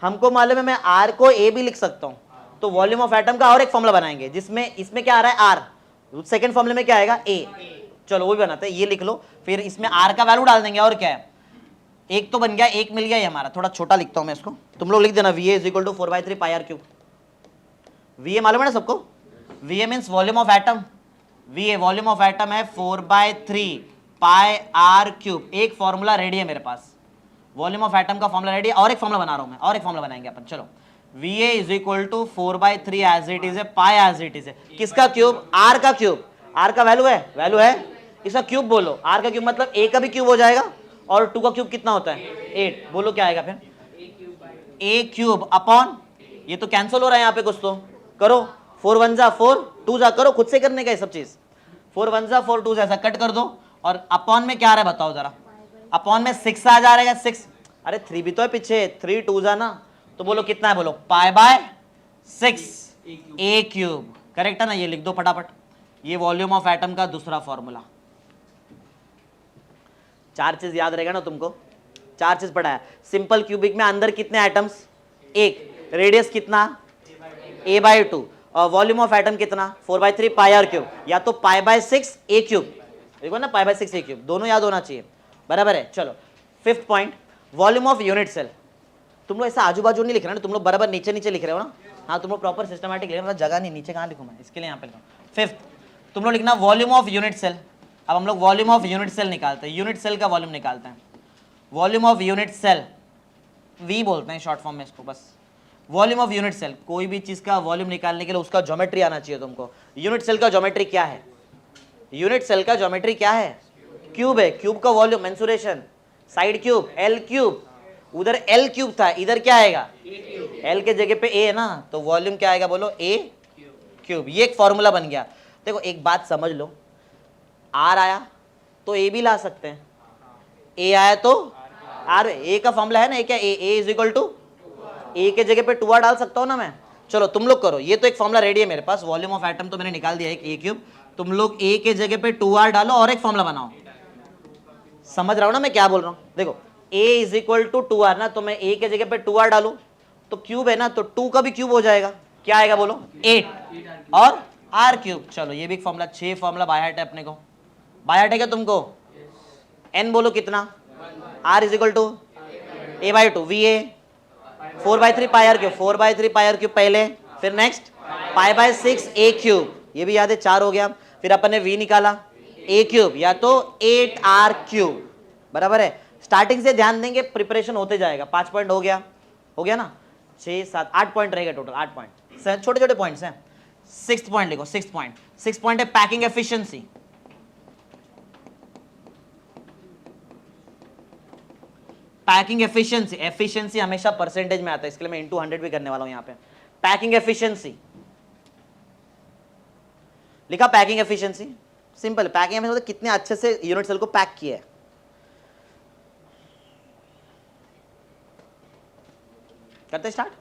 हमको मालूम है मैं r को a भी लिख सकता हूं, तो वॉल्यूम ऑफ एटम का और एक फॉर्मूला बनाएंगे जिसमें इसमें क्या आ रहा है r, सेकंड फॉर्मूले में क्या आएगा a। चलो वो भी बनाते हैं, ये लिख लो, फिर इसमें r का वैल्यू डाल देंगे। और क्या है, एक तो बन गया, एक मिल गया ये हमारा। थोड़ा छोटा लिखता हूं मैं इसको, तुम लोग लिख देना, VA is equal to 4/3 pi r cube. VA मालूम है ना सबको, VA means volume of atom, VA volume of atom है 4/3 पाई r क्यूब। एक फॉर्मूला रेडी है मेरे पास, वॉल्यूम ऑफ एटम का फॉर्मूला रेडी है। और एक फॉर्मूला बना रहा हूं मैं, और एक फॉर्मूला बनाएंगे अपन। चलो, VA is equal to 4/3 as it is है, पाई एज इट इज है, किसका क्यूब, r का क्यूब। r का वैल्यू है, इसका क्यूब बोलो। r का क्यूब मतलब a का भी क्यूब हो जाएगा, और 2 का क्यूब कितना होता है, 8। बोलो क्या आएगा फिर, a क्यूब अपॉन, ये तो कैंसिल हो रहा है यहाँ पे कुछ, तो करो, 4 1 जा 4, 2 जा, करो खुद से करने का ये सब चीज, 4 1 जा 4 2 जा, ऐसा कट कर दो। और अपॉन में क्या आ रहा है बताओ जरा, अपॉन में 6 आ जा रहेगा, 6, अरे 3 भी तो है पीछे, 3 2 जा ना, तो बोलो कितना है, बोलो पाई/6 a क्यूब। करेक्ट है ना, ये लिख दो फटाफट। ये वॉल्यूम ऑफ एटम का दूसरा फॉर्मूला। 4 चीज याद रहेगा ना तुमको, 4 चीज पढ़ा है। सिंपल क्यूबिक में अंदर कितने एटम्स, 1, रेडियस कितना, a/2, और वॉल्यूम ऑफ एटम कितना, 4/3 पाई r क्यूब, या तो पाई/6 a क्यूब, देखो ना, पाई/6 a क्यूब, दोनों याद होना चाहिए, बराबर है। चलो fifth point, volume of unit cell. तुम लोग ऐसा आजू बाजू नहीं लिख रहे ना, तुम लोग बराबर नीचे लिख रहे हो ना। हाँ, तुम लोग प्रॉपर सिस्टमैटिक लिख रहे हो, जगह नहीं, नीचे कहाँ लिखूँ मैं, इसके लिए यहाँ पे लिखूँ। फिफ्थ, तुम लोग लिखना वॉल्यूम ऑफ यूनिट सेल। अब हम लोग वॉल्यूम ऑफ यूनिट सेल निकालते हैं, यूनिट सेल का वॉल्यूम निकालते हैं। Volume of unit cell, V बोलते हैं शॉर्ट फॉर्म में इसको, बस वॉल्यूम ऑफ यूनिट सेल, कोई भी चीज का वॉल्यूम निकालने के लिए उसका ज्योमेट्री आना चाहिए तुमको। यूनिट सेल का ज्योमेट्री क्या है? यूनिट सेल का ज्योमेट्री क्या है? क्यूब है। क्यूब का volume mensuration, side cube L cube, उधर एल क्यूब था, इधर क्या आएगा? एल के जगह पे ए है ना, तो वॉल्यूम क्या आएगा बोलो? ए क्यूब। ये एक फॉर्मूला बन गया। देखो एक बात समझ लो, आर आया तो ए भी ला सकते हैं, ए आया तो आर, ए का फॉर्मूला है ना, ए क्या? ए इज इक्वल टू, ए के जगह पे 2r डाल सकता हूं ना मैं। चलो तुम लोग करो, ये तो एक फॉर्मूला रेडी है मेरे पास, वॉल्यूम ऑफ एटम तो मैंने निकाल दिया एक ए क्यूब। तुम लोग ए के जगह पे 2r डालो और एक फॉर्मूला बनाओ। समझ रहा हो ना मैं क्या बोल रहा हूं? देखो a is equal to 2r ना, तो मैं a के जगह पे 2r डालू तो क्यूब है ना, तो 2 का भी क्यूब हो जाएगा, क्या आएगा बोलो? 8 और r क्यूब। चलो ये भी एक फॉर्मूला, 6 फॉर्मूला बाय हार्ट है अपने को। बाय हार्ट है क्या तुमको? n बोलो कितना? r is equal to a by 2 V A 4/3 pi are cube, 4/3 pi are cube पहले, फिर next pi by 6 a cube, ये भी याद है 4 हो गया। फिर अपन ने v निकाला a क्यूब या तो 8r क्यूब, बराबर है। स्टार्टिंग से ध्यान देंगे, प्रिपरेशन होते जाएगा। 5 पॉइंट हो गया ना, 6 7 8 पॉइंट रहेगा टोटल, 8 पॉइंट, छोटे छोटे पॉइंट्स हैं। 6th पॉइंट लिखो, 6th पॉइंट है packing efficiency. Packing efficiency, efficiency हमेशा परसेंटेज में आता है, इसके लिए मैं इंटू 100 भी करने वाला हूं यहाँ पे। पैकिंग एफिशिएंसी लिखा, पैकिंग एफिशिएंसी सिंपल है। पैकिंग एफिशिएंसी कितने अच्छे से यूनिट सेल को पैक किया है। करते स्टार्ट,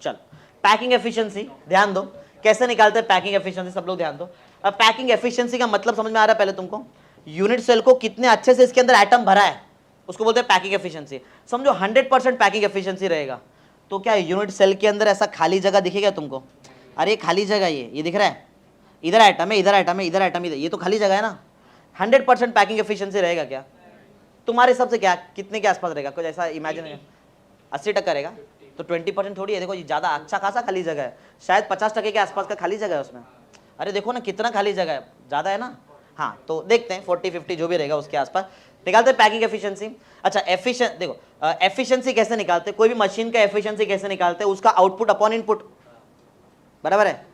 चल। पैकिंग एफिशिएंसी ध्यान दो, कैसे निकालते हैं पैकिंग एफिशिएंसी, सब लोग ध्यान दो। अब पैकिंग एफिशिएंसी का मतलब समझ में आ रहा है पहले तुमको? यूनिट सेल को कितने अच्छे से इसके अंदर एटम भरा है, उसको बोलते हैं पैकिंग एफिशिएंसी। समझो 100% पैकिंग एफिशिएंसी रहेगा तो क्या यूनिट सेल के अंदर ऐसा खाली जगह दिखेगा तुमको? अरे खाली जगह, ये दिख रहा है, इधर एटम है, इधर एटम है, इधर एटम, इधर, ये तो खाली जगह है ना। 100% पैकिंग एफिशिएंसी रहेगा क्या तुम्हारे हिसाब से? क्या कितने के आसपास रहेगा? कुछ ऐसा इमेजिन, 80% रहेगा तो 20% थोड़ी है। देखो ये ज़्यादा अच्छा खासा खाली जगह है, शायद 50% के आसपास का खाली जगह है उसमें। अरे देखो ना कितना खाली जगह है, ज़्यादा है ना। हाँ तो देखते हैं 40-50 जो भी रहेगा उसके आसपास निकालते हैं पैकिंग एफिशिएंसी। अच्छा एफिशिएंसी देखो, एफिशिएंसी कैसे निकालते हैं? कोई भी मशीन का एफिशिएंसी कैसे निकालते हैं? उसका आउटपुट अपॉन इनपुट, बराबर है,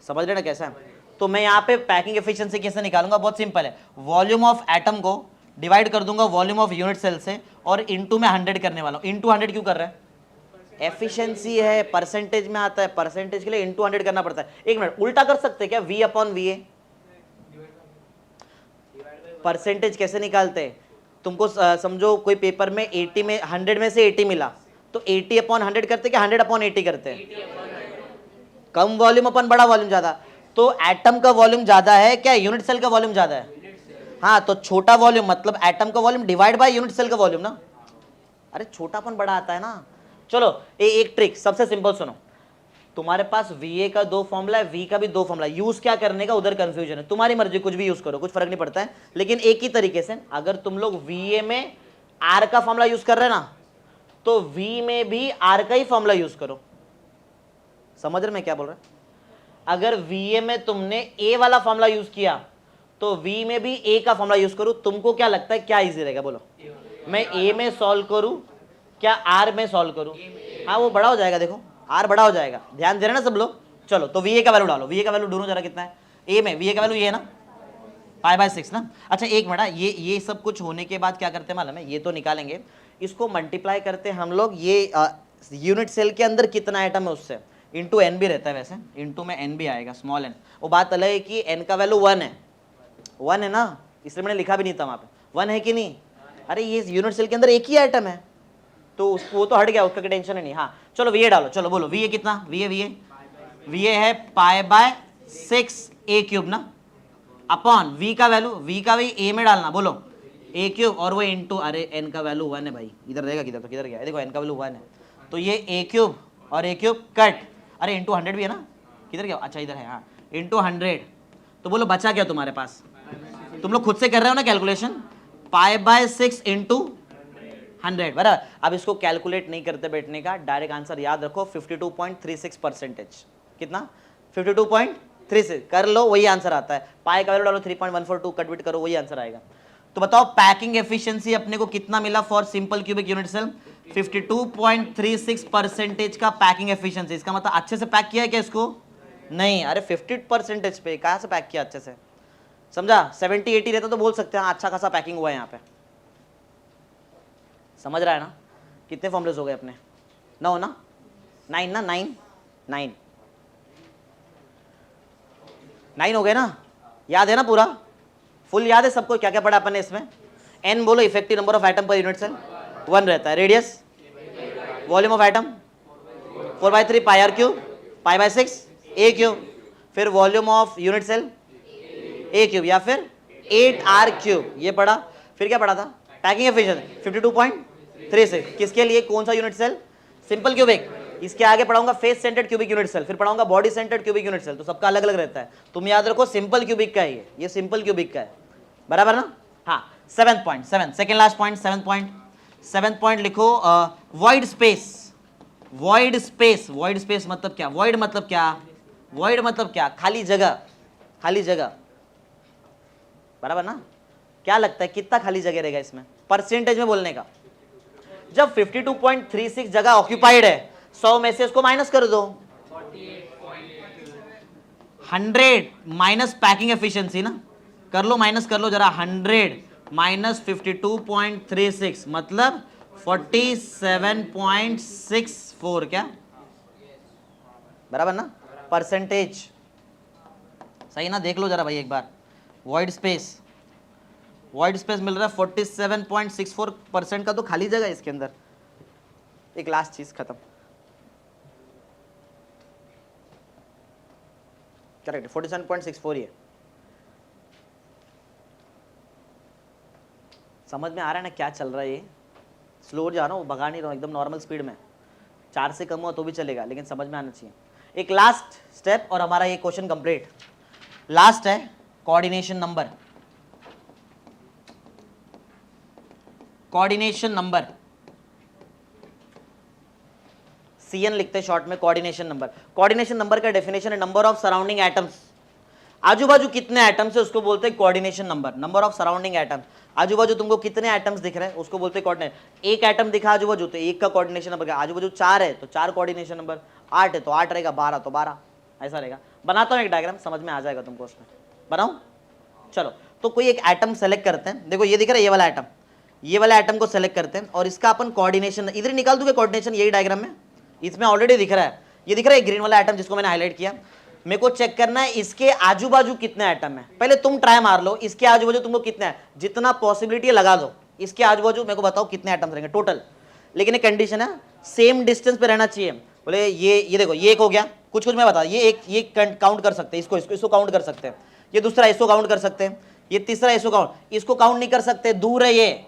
समझ रहे ना कैसा है? तो मैं यहाँ पे पैकिंग एफिशिएंसी कैसे निकालूंगा? बहुत सिंपल है, वॉल्यूम ऑफ एटम को डिवाइड कर दूंगा वॉल्यूम ऑफ यूनिट सेल से और इनटू में 100 करने वाला हूँ। इनटू 100 क्यों कर रहा है? एफिशिएंसी है, परसेंटेज में आता है, परसेंटेज के लिए इनटू 100 करना पड़ता है। एक मिनट, उल्टा कर सकते हैं क्या? v upon V A. Percentage कैसे निकालते हैं? तुमको समझो कोई पेपर में 80 में 100 में से 80 मिला तो 80 अपॉन 100 करते क्या 100 अपॉन 80 करते हैं? कम वॉल्यूम अपन बड़ा वॉल्यूम ज्यादा, तो एटम का वॉल्यूम ज्यादा है क्या यूनिट सेल का वॉल्यूम ज्यादा है? हाँ तो छोटा वॉल्यूम मतलब एटम का volume divide by unit cell का वॉल्यूम ना। अरे छोटापन बड़ा आता है ना। चलो एक ट्रिक सबसे सिंपल सुनो, तुम्हारे पास VA का 2 फॉर्मूला है, V का भी 2 फॉर्मूला है, यूज क्या करने का उधर कंफ्यूजन है, तुम्हारी मर्जी, कुछ भी यूज करो, कुछ फर्क नहीं पड़ता है। लेकिन एक ही तरीके से अगर तुम लोग VA में R का फॉर्मूला यूज कर रहे हैं ना, तो V में भी R का ही फॉर्मूला यूज करो। समझ रहे मैं क्या बोल रहा? अगर VA में तुमने A वाला फॉर्मूला यूज किया तो V में भी A का फॉर्मूला यूज करो। तुमको क्या लगता है क्या इजी रहेगा बोलो? मैं A में सॉल्व करूं क्या R में सॉल्व करूं? हाँ वो बड़ा हो जाएगा, देखो R बड़ा हो जाएगा, ध्यान दे रहे ना सब लोग। चलो तो VA का वैल्यू डालो, VA का वैल्यू ढूंढो जरा कितना है। A में VA का वैल्यू ये है ना, π/6 ना। अच्छा एक मिनट, ये सब कुछ होने के बाद क्या करते हैं मालूम है? ये तो निकालेंगे, इसको मल्टीप्लाई करते हैं हम लोग, ये यूनिट सेल के अंदर कितना एटम है उससे, इंटू एन भी रहता है, वैसे इंटू में एन भी आएगा, स्मॉल एन। वो बात अलग है कि एन का वैल्यू 1 है ना, इसलिए मैंने लिखा भी नहीं था वहाँ पे, 1 है कि नहीं? अरे ये यूनिट सेल के अंदर एक ही आइटम है तो वो तो हट गया, उसका टेंशन है नहीं। हाँ चलो VA डालो, चलो बोलो VA कितना? VA है π/6 A³ ना, अपॉन V का वैल्यू, V का भी A में डालना, बोलो A³ और वो इंटू, अरे n का वैल्यू 1 है भाई, इधर रहेगा किधर, तो किधर गया? देखो n का वैल्यू 1 है तो ये A³ और A³ कट, अरे इंटू 100 भी है ना, किधर गया? अच्छा इधर है, हाँ इंटू 100। तो बोलो बचा क्या तुम्हारे पास? तुम लोग खुद से कर रहे हो ना कैलकुलेशन, π/6 इंटू 100, बराबर। अब इसको कैलकुलेट नहीं करते बैठने का, डायरेक्ट आंसर याद रखो 52.36%। कितना? 52.36 कर लो, वही आंसर आता है। पाई का वैल्यू डालो 3.142, कटविट करो, वही आंसर आएगा। तो बताओ पैकिंग एफिशिएंसी अपने को कितना मिला for simple cubic unit cell? 52.36% का पैकिंग एफिशिएंसी। इसका मतलब अच्छे से पैक किया है क्या इसको? नहीं, अरे 50% पे कहाँ से पैक किया अच्छे से? समझा? 70-80 रहता तो बोल सकते हैं अच्छा खासा पैकिंग हुआ है यहाँ पे। समझ रहा है ना? कितने फॉर्मुलेस हो गए अपने? 9 ना? 9 ना? 9 हो गए ना? याद है ना पूरा? फुल याद है सबको क्या क्या पढ़ा अपन ने इसमें? n बोलो, effective number of atom per unit cell 1 रहता है। Radius, volume of atom 4/3 pi are cube, pi by 6 a cube, फिर volume of unit cell a cube या फिर 8r क्यूब, ये पढ़ा। फिर क्या पढ़ा था? Packing efficiency 52.36। किसके लिए? कौन सा यूनिट सेल? Simple cubic. इसके आगे पढ़ाऊंगा face centred cubic unit cell, फिर पढ़ाऊंगा body centred cubic unit cell. तो सबका अलग अलग रहता है। तुम याद रखो सिंपल क्यूबिक का है ये सिंपल क्यूबिक का है, बराबर ना? हाँ, 7th point, second last point, 7th point लिखो। Void space. Void space, void space मतलब क्या? वॉइड मतलब क्या? वॉइड मतलब क्या? खाली जगह, खाली जगह, बराबर ना? क्या लगता है कितना खाली जगह रहेगा इसमें परसेंटेज में बोलने का? जब 52.36 जगह ऑक्यूपाइड है, 100 में से उसको माइनस कर दो, 100 माइनस पैकिंग एफिशिएंसी ना, कर लो, माइनस कर लो जरा। 100 माइनस 52.36 मतलब 47.64, क्या बराबर ना? परसेंटेज सही ना? देख लो जरा भाई एक बार। वॉइड स्पेस, वॉइड स्पेस मिल रहा है 47.64% का, तो खाली जगह है इसके अंदर। एक लास्ट चीज खत्म, करेक्ट 47.64 ही है। समझ में आ रहा है ना क्या चल रहा है? ये स्लो जा रहा हूँ, भगा नहीं रहा हूँ, एकदम नॉर्मल स्पीड में। 4 से कम हुआ तो भी चलेगा, लेकिन समझ में आना चाहिए। एक लास्ट स्टेप और हमारा ये क्वेश्चन कंप्लीट। लास्ट है coordination number. Coordination number, CN लिखते हैं शॉर्ट में, कोऑर्डिनेशन नंबर। कोऑर्डिनेशन नंबर का डेफिनेशन है नंबर ऑफ सराउंडिंग एटम्स। आजू बाजू कितने एटम्स है उसको बोलते हैं coordination number. Number of surrounding atom, आजू बाजू तुमको कितने एटम्स दिख रहे हैं उसको बोलते हैं कोऑर्डिनेशन। एक एटम दिखा आजू बाजू तो एक का कोऑर्डिनेशन नंबर क्या? आजू बाजू 4 है तो 4 कोऑर्डिनेशन नंबर, 8 है तो 8 रहेगा, 12 तो 12, ऐसा रहेगा। बनाता हूँ एक डायग्राम, समझ में आ जाएगा तुमको उसमें। बनाऊं? चलो, तो कोई एक एटम सेलेक्ट करते हैं। देखो ये दिख रहा है, ये वाला एटम, ये वाला एटम को सेलेक्ट करते हैं और इसका अपन कोऑर्डिनेशन इधर ही निकाल दूंगे। कोऑर्डिनेशन यही डायग्राम में, इसमें ऑलरेडी दिख रहा है। ये दिख रहा है ग्रीन वाला एटम जिसको मैंने हाईलाइट किया। मेरे को चेक करना है इसके आजू बाजू कितने एटम है। पहले तुम ट्राई मार लो, इसके आजू बाजू तुमको कितना है, जितना पॉसिबिलिटी है लगा दो। इसके आजू बाजू मेरे को बताओ कितने एटम्स रहेंगे टोटल। लेकिन एक कंडीशन है, सेम डिस्टेंस पे रहना चाहिए। बोले ये देखो, ये एक हो गया, कुछ कुछ मैं बता, ये काउंट कर सकते हैं, इसको काउंट कर सकते हैं। ये दूसरा इसको काउंट कर सकते हैं, ये तीसरा इसको काउंट नहीं कर सकते, दूर है ये।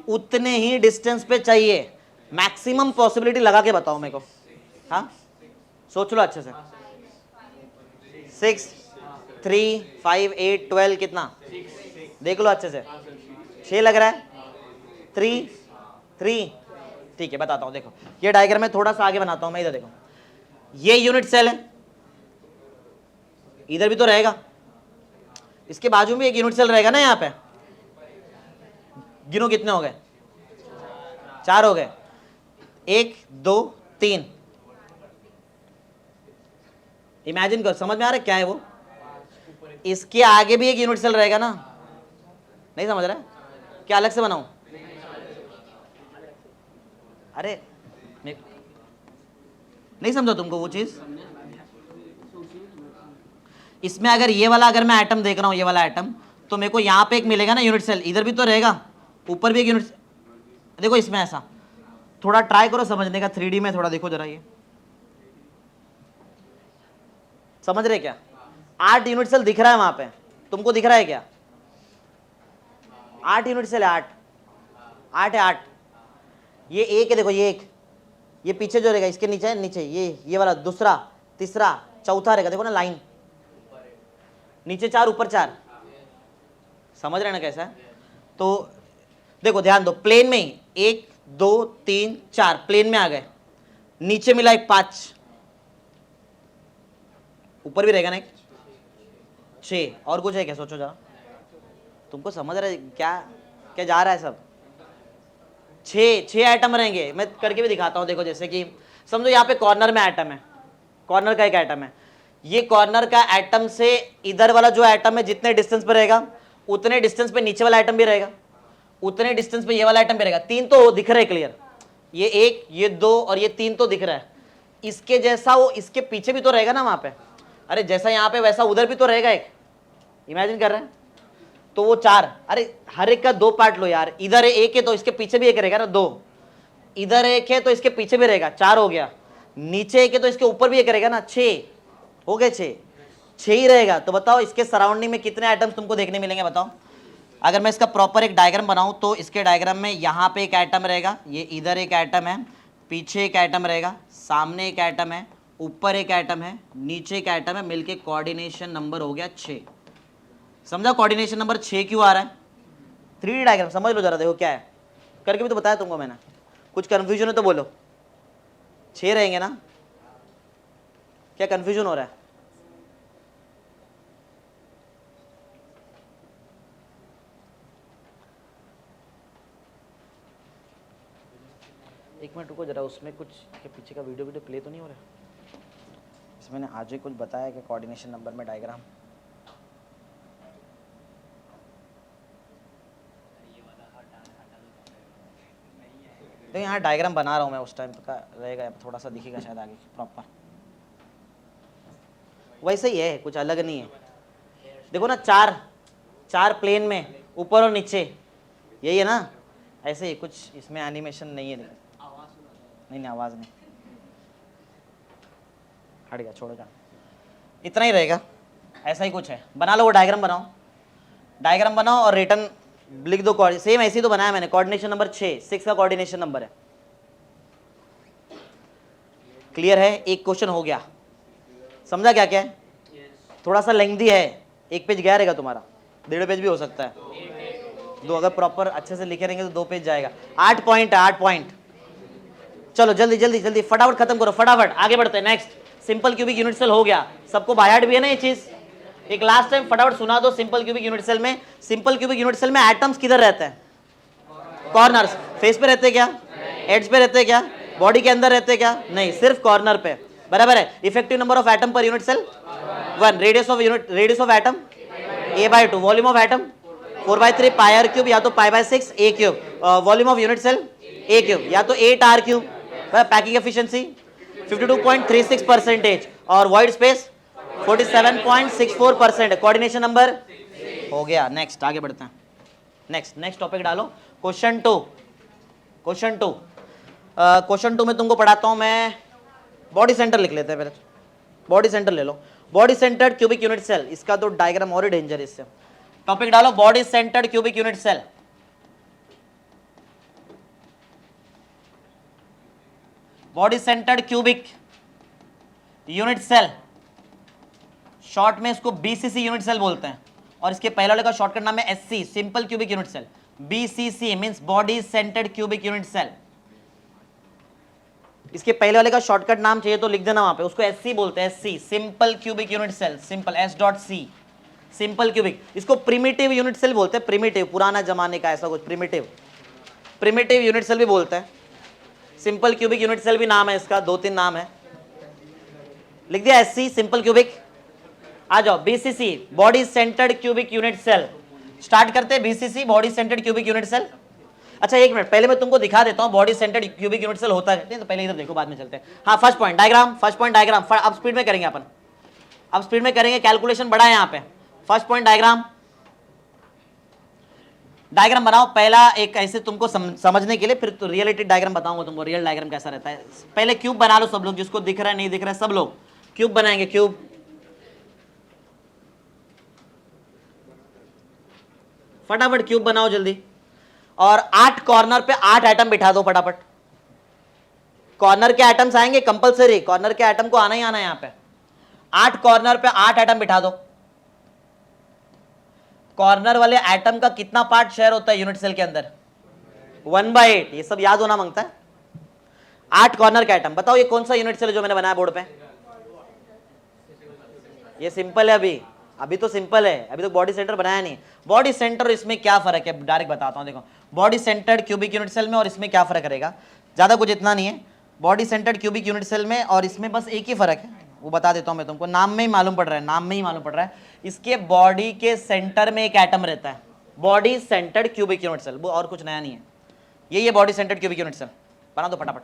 उतने ही डिस्टेंस पे चाहिए, मैक्सिमम पॉसिबिलिटी लगा के बताओ मेरे को। हाँ, सोच लो अच्छे से। 6, 3, 5, 8, 12 कितना? देख लो अच्छे से। 6 लग रहा है, 3, ठीक है बताता हूं। देखो ये डायग्राम में थोड़ा सा आगे बनाता हूं मैं। इधर देखो, ये यूनिट सेल है, इधर भी तो रहेगा, इसके बाजू में एक यूनिट सेल रहेगा ना। यहाँ पे गिनो कितने हो गए? 4 हो गए। 1, 2, 3। इमेजिन कर, समझ में आ रहा है क्या है वो? इसके आगे भी एक यूनिट सेल रहेगा ना। नहीं समझ रहा है? क्या अलग से बनाऊं? अरे नहीं समझा तुमको वो चीज? इसमें अगर ये वाला, अगर मैं एटम देख रहा हूं, ये वाला एटम, तो मेरे को यहां पे एक मिलेगा ना यूनिट सेल, इधर भी तो रहेगा, ऊपर भी एक यूनिट। देखो इसमें ऐसा थोड़ा ट्राई करो समझने का, 3D में थोड़ा देखो जरा। ये समझ रहे क्या? 8 यूनिट सेल दिख रहा है वहां पे, तुमको दिख रहा है क्या? 8 यूनिट सेल है, 8 है, 8। ये एक है, देखो ये एक, ये पीछे जो रहेगा इसके नीचे है, नीचे ये वाला दूसरा, तीसरा, चौथा रहेगा। देखो ना लाइन, नीचे 4 ऊपर 4। समझ रहे ना कैसा है? तो देखो ध्यान दो, प्लेन में ही 1, 2, 3, 4 प्लेन में आ गए, नीचे मिला एक 5, ऊपर भी रहेगा ना एक 6, और कुछ है क्या? सोचो जरा, तुमको समझ रहा है क्या क्या जा रहा है सब? छह एटम रहेंगे। मैं करके भी दिखाता हूं, देखो जैसे कि समझो यहाँ पे कॉर्नर में एटम है, कॉर्नर का एक एटम है, ये कॉर्नर का एटम से इधर वाला जो एटम है जितने डिस्टेंस पे रहेगा उतने डिस्टेंस पे नीचे वाला एटम भी रहेगा, उतने डिस्टेंस पे ये वाला एटम भी रहेगा। तीन तो दिख रहे क्लियर, ये एक, ये दो और ये तीन तो दिख रहा है। इसके जैसा वो इसके पीछे भी तो रहेगा ना वहां पे, अरे जैसा यहाँ पे वैसा उधर भी तो रहेगा एक, इमेजिन कर रहे हैं। तो वो चार, अरे हर एक का दो पार्ट लो यार, इधर एक है तो इसके पीछे भी एक रहेगा ना, दो, इधर एक है तो इसके पीछे भी रहेगा, चार हो गया, नीचे एक है तो इसके ऊपर भी एक रहेगा ना, छह हो गए, छह ही रहेगा। तो बताओ इसके सराउंडिंग में कितने आइटम्स तुमको देखने मिलेंगे, बताओ। अगर मैं इसका प्रॉपर एक डायग्राम बनाऊं तो इसके डायग्राम में यहाँ पे एक आइटम रहेगा, ये इधर एक आइटम है, पीछे एक आइटम रहेगा, सामने एक आइटम है, ऊपर एक आइटम है, नीचे एक आइटम है, मिलके कोऑर्डिनेशन नंबर हो गया 6। समझा कोऑर्डिनेशन नंबर 6 क्यों आ रहा है? 3D डायग्राम समझ लो जरा, देखो क्या है, करके भी तो बताया तुमको मैंने। कुछ कंफ्यूजन है तो बोलो। 6 रहेंगे ना, क्या कंफ्यूजन हो रहा है? एक मिनट रुको जरा, उसमें कुछ के पीछे का वीडियो प्ले तो नहीं हो रहा है? इसमें मैंने आज ही कुछ बताया कि कोऑर्डिनेशन नंबर में डायग्राम, तो यहाँ डायग्राम बना रहा हूँ मैं, उस टाइम का रहेगा, थोड़ा सा दिखेगा शायद आगे प्रॉपर। वैसे ही है, कुछ अलग नहीं है। देखो ना, चार प्लेन में ऊपर और नीचे, यही है ना, ऐसे ही कुछ इसमें एनिमेशन नहीं है। नहीं आवाज़ नहीं, हट गया, छोड़ो जाओ, इतना ही रहेगा, ऐसा ही कुछ है। बना लो वो डायग्राम, डायग्राम बनाओ और रिटर्न लिख दो। सेम ऐसे ही तो बनाया मैंने, कोऑर्डिनेशन नंबर 6 का कोऑर्डिनेशन नंबर है। क्लियर है? एक क्वेश्चन हो गया, समझा क्या क्या है? थोड़ा सा लेंथी है, एक पेज गया रहेगा तुम्हारा, 1.5 पेज भी हो सकता है, दो, अगर प्रॉपर अच्छे से लिखे रहेंगे तो 2 पेज जाएगा। 8 पॉइंट है, 8 पॉइंट। चलो जल्दी जल्दी जल्दी फटाफट खत्म करो, फटाफट आगे बढ़ते हैं। Next, simple cubic unit cell हो गया, सबको बायहार्ट भी है ना ये चीज। एक लास्ट टाइम फटाफट सुना दो। सिंपल क्यूबिक यूनिट सेल में, सिंपल क्यूबिक यूनिट सेल में एटम्स किधर रहते हैं? कॉर्नर्स। फेस पे रहते क्या? एड्स पे रहते क्या? बॉडी के अंदर रहते क्या? नहीं, सिर्फ कॉर्नर पे। बराबर है। Effective number of atom per unit cell 1। Radius of atom a/2। Volume of atom 4/3 πr³ या तो π/6 a³। Volume of unit cell a³ या तो 8r³। पैकिंग एफिशिएंसी 52.36% और वॉइड स्पेस 47.64%। कोऑर्डिनेशन नंबर हो गया। नेक्स्ट आगे बढ़ते हैं। नेक्स्ट टॉपिक डालो। क्वेश्चन टू में तुमको पढ़ाता हूं मैं। बॉडी सेंटर लिख लेते हैं पहले, बॉडी सेंटर ले लो। Body centred cubic unit cell, इसका तो डायग्राम और ही डेंजर है इससे। टॉपिक डालो, body centred cubic unit cell. Body centred cubic unit cell, short में इसको बीसीसी यूनिट सेल बोलते हैं, और इसके पहले वाले का शॉर्टकट नाम है SC, simple cubic unit cell. BCC means body centred cubic unit cell. इसके पहले वाले का शॉर्टकट नाम चाहिए तो लिख देना वहां पे, उसको एससी बोलते हैं, SC, simple cubic unit cell, simple S.C, simple cubic. इसको प्रिमिटिव यूनिट सेल बोलते हैं, प्रिमिटिव, पुराना जमाने का ऐसा कुछ, प्रिमिटिव यूनिट सेल भी बोलते हैं। सिंपल क्यूबिक यूनिट सेल भी नाम है इसका, 2-3 नाम है। लिख दिया एससी, सिंपल क्यूबिक। आ जाओ BCC, body centred cubic unit cell. Start करते हैं BCC, body centred cubic unit cell. अच्छा एक मिनट, पहले मैं तुमको दिखा देता हूं body centred cubic unit cell होता है, तो पहले इधर देखो, बाद में चलते हैं। हाँ, फर्स्ट पॉइंट डायग्राम, अब स्पीड में करेंगे अपन, अब स्पीड में करेंगे, कैलकुलेशन बड़ा है यहाँ पे। फर्स्ट पॉइंट डायग्राम बनाओ पहला, एक ऐसे तुमको समझने के लिए, फिर तो रियलिटी डायग्राम बताऊंगा तुमको, रियल डायग्राम कैसा रहता है। पहले क्यूब बना लो सब लोग, जिसको दिख रहा है नहीं दिख रहा है सब लोग क्यूब बनाएंगे। क्यूब फटाफट क्यूब बनाओ जल्दी, और 8 कॉर्नर पे 8 आइटम बिठा दो फटाफट। कॉर्नर के आइटम्स आएंगे कंपलसरी, कॉर्नर के आइटम को आना ही आना है यहाँ पे। 8 कॉर्नर पे 8 आइटम बिठा दो। कॉर्नर वाले एटम का कितना पार्ट शेयर होता है यूनिट सेल के अंदर? 1/8। ये सब याद होना मांगता है। 8 कॉर्नर का एटम, बताओ ये कौन सा यूनिट सेल है जो मैंने बनाया बोर्ड पे? ये सिंपल है, अभी अभी तो सिंपल है, अभी तो बॉडी सेंटर बनाया नहीं। बॉडी सेंटर और इसमें क्या फर्क है डायरेक्ट बताता हूँ। देखो body centred cubic unit cell में और इसमें क्या फर्क रहेगा, ज़्यादा कुछ इतना नहीं है। Body centred cubic unit cell में और इसमें बस एक ही फर्क है, वो बता देता हूँ मैं तुमको, नाम में ही मालूम पड़ रहा है, नाम में ही मालूम पड़ रहा है। इसके बॉडी के सेंटर में एक एटम रहता है, body centred cubic unit cell, वो और कुछ नया नहीं है। ये body centred cubic unit cell बना दो फटाफट।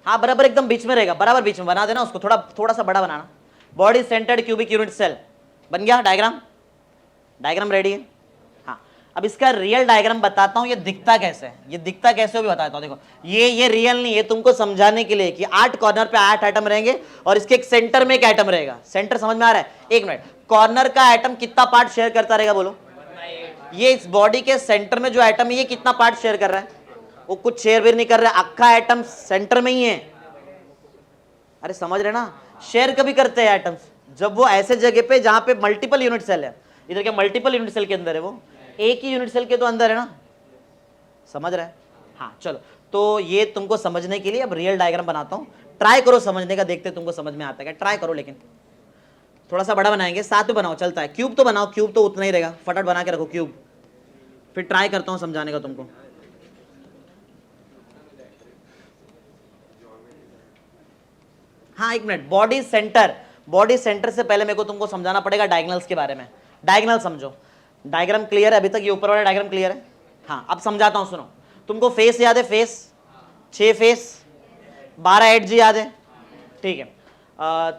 हाँ बराबर एकदम बीच में रहेगा, बराबर बीच में बना देना उसको, थोड़ा सा बड़ा बनाना। Body centred cubic unit cell बन गया। डायग्राम रेडी है। हाँ अब इसका रियल डायग्राम बताता हूँ, ये दिखता कैसे है, ये दिखता कैसे हो भी बताता हूँ। देखो ये रियल नहीं है, तुमको समझाने के लिए कि 8 कॉर्नर पे 8 एटम रहेंगे और इसके एक सेंटर में एक एटम रहेगा। सेंटर समझ में आ रहा है? एक मिनट, कॉर्नर का एटम कितना पार्ट शेयर करता रहेगा बोलो? ये इस बॉडी के सेंटर में जो एटम है ये कितना पार्ट शेयर कर रहा है? वो कुछ शेयर भी नहीं कर रहा है, अक्खा एटम सेंटर में ही है। अरे समझ रहे ना, शेयर कभी करते हैं एटम्स जब वो ऐसे जगह पे जहां पे मल्टीपल यूनिट सेल है। इधर के मल्टीपल यूनिट सेल के अंदर है, वो एक ही यूनिट सेल के तो अंदर है ना, समझ रहे हैं? हाँ चलो, तो ये तुमको समझने के लिए अब रियल डायग्राम बनाता हूँ, ट्राई करो समझने का, देखते तुमको समझ में आता है क्या, ट्राई करो। लेकिन थोड़ा सा बड़ा बनाएंगे, साथ में बनाओ चलता है। क्यूब तो बनाओ, क्यूब तो उतना ही रहेगा, फटाफट बना के रखो क्यूब, फिर ट्राई करता हूँ समझाने का तुमको। हाँ एक मिनट, बॉडी सेंटर से पहले मेरे को तुमको समझाना पड़ेगा डायगोनल्स के बारे में। डायगोनल समझो, डायग्राम क्लियर है अभी तक? ये ऊपर वाला डायग्राम क्लियर है? हाँ अब समझाता हूँ, सुनो। तुमको फेस याद है? फेस 6 फेस 12 एड्ज याद है? ठीक है।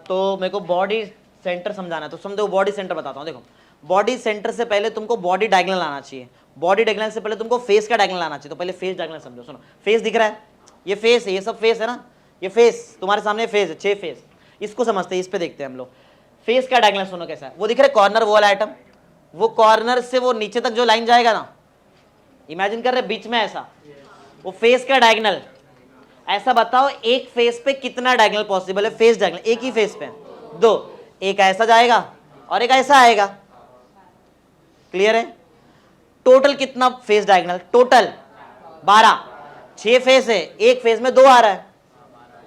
तो मेरे को बॉडी सेंटर समझाना है, तो समझो बॉडी सेंटर बताता हूँ। देखो बॉडी सेंटर से पहले तुमको बॉडी डायगोनल आना चाहिए, बॉडी डायगोनल से पहले तुमको फेस का डायगोनल आना चाहिए। तो पहले फेस डायगोनल समझो। सुनो, फेस दिख रहा है, ये फेस है, ये सब फेस है ना, ये फेस तुम्हारे सामने फेस है, 6 फेस, इसको समझते हैं, इस पे देखते हैं हम लोग। फेस का डायगोनल सुनो कैसा है, वो दिख रहा है कॉर्नर, वो वाला आइटम, वो कॉर्नर से वो नीचे तक जो लाइन जाएगा ना, इमेजिन कर रहे बीच में ऐसा, वो फेस का डायगोनल। ऐसा बताओ एक फेस पे कितना डायगोनल पॉसिबल है? फेस डायगोनल एक ही फेस पे 2, एक ऐसा जाएगा और एक ऐसा आएगा। क्लियर है? टोटल कितना फेस डायगोनल? टोटल 12। 6 फेस है, एक फेस में 2 आ रहा है,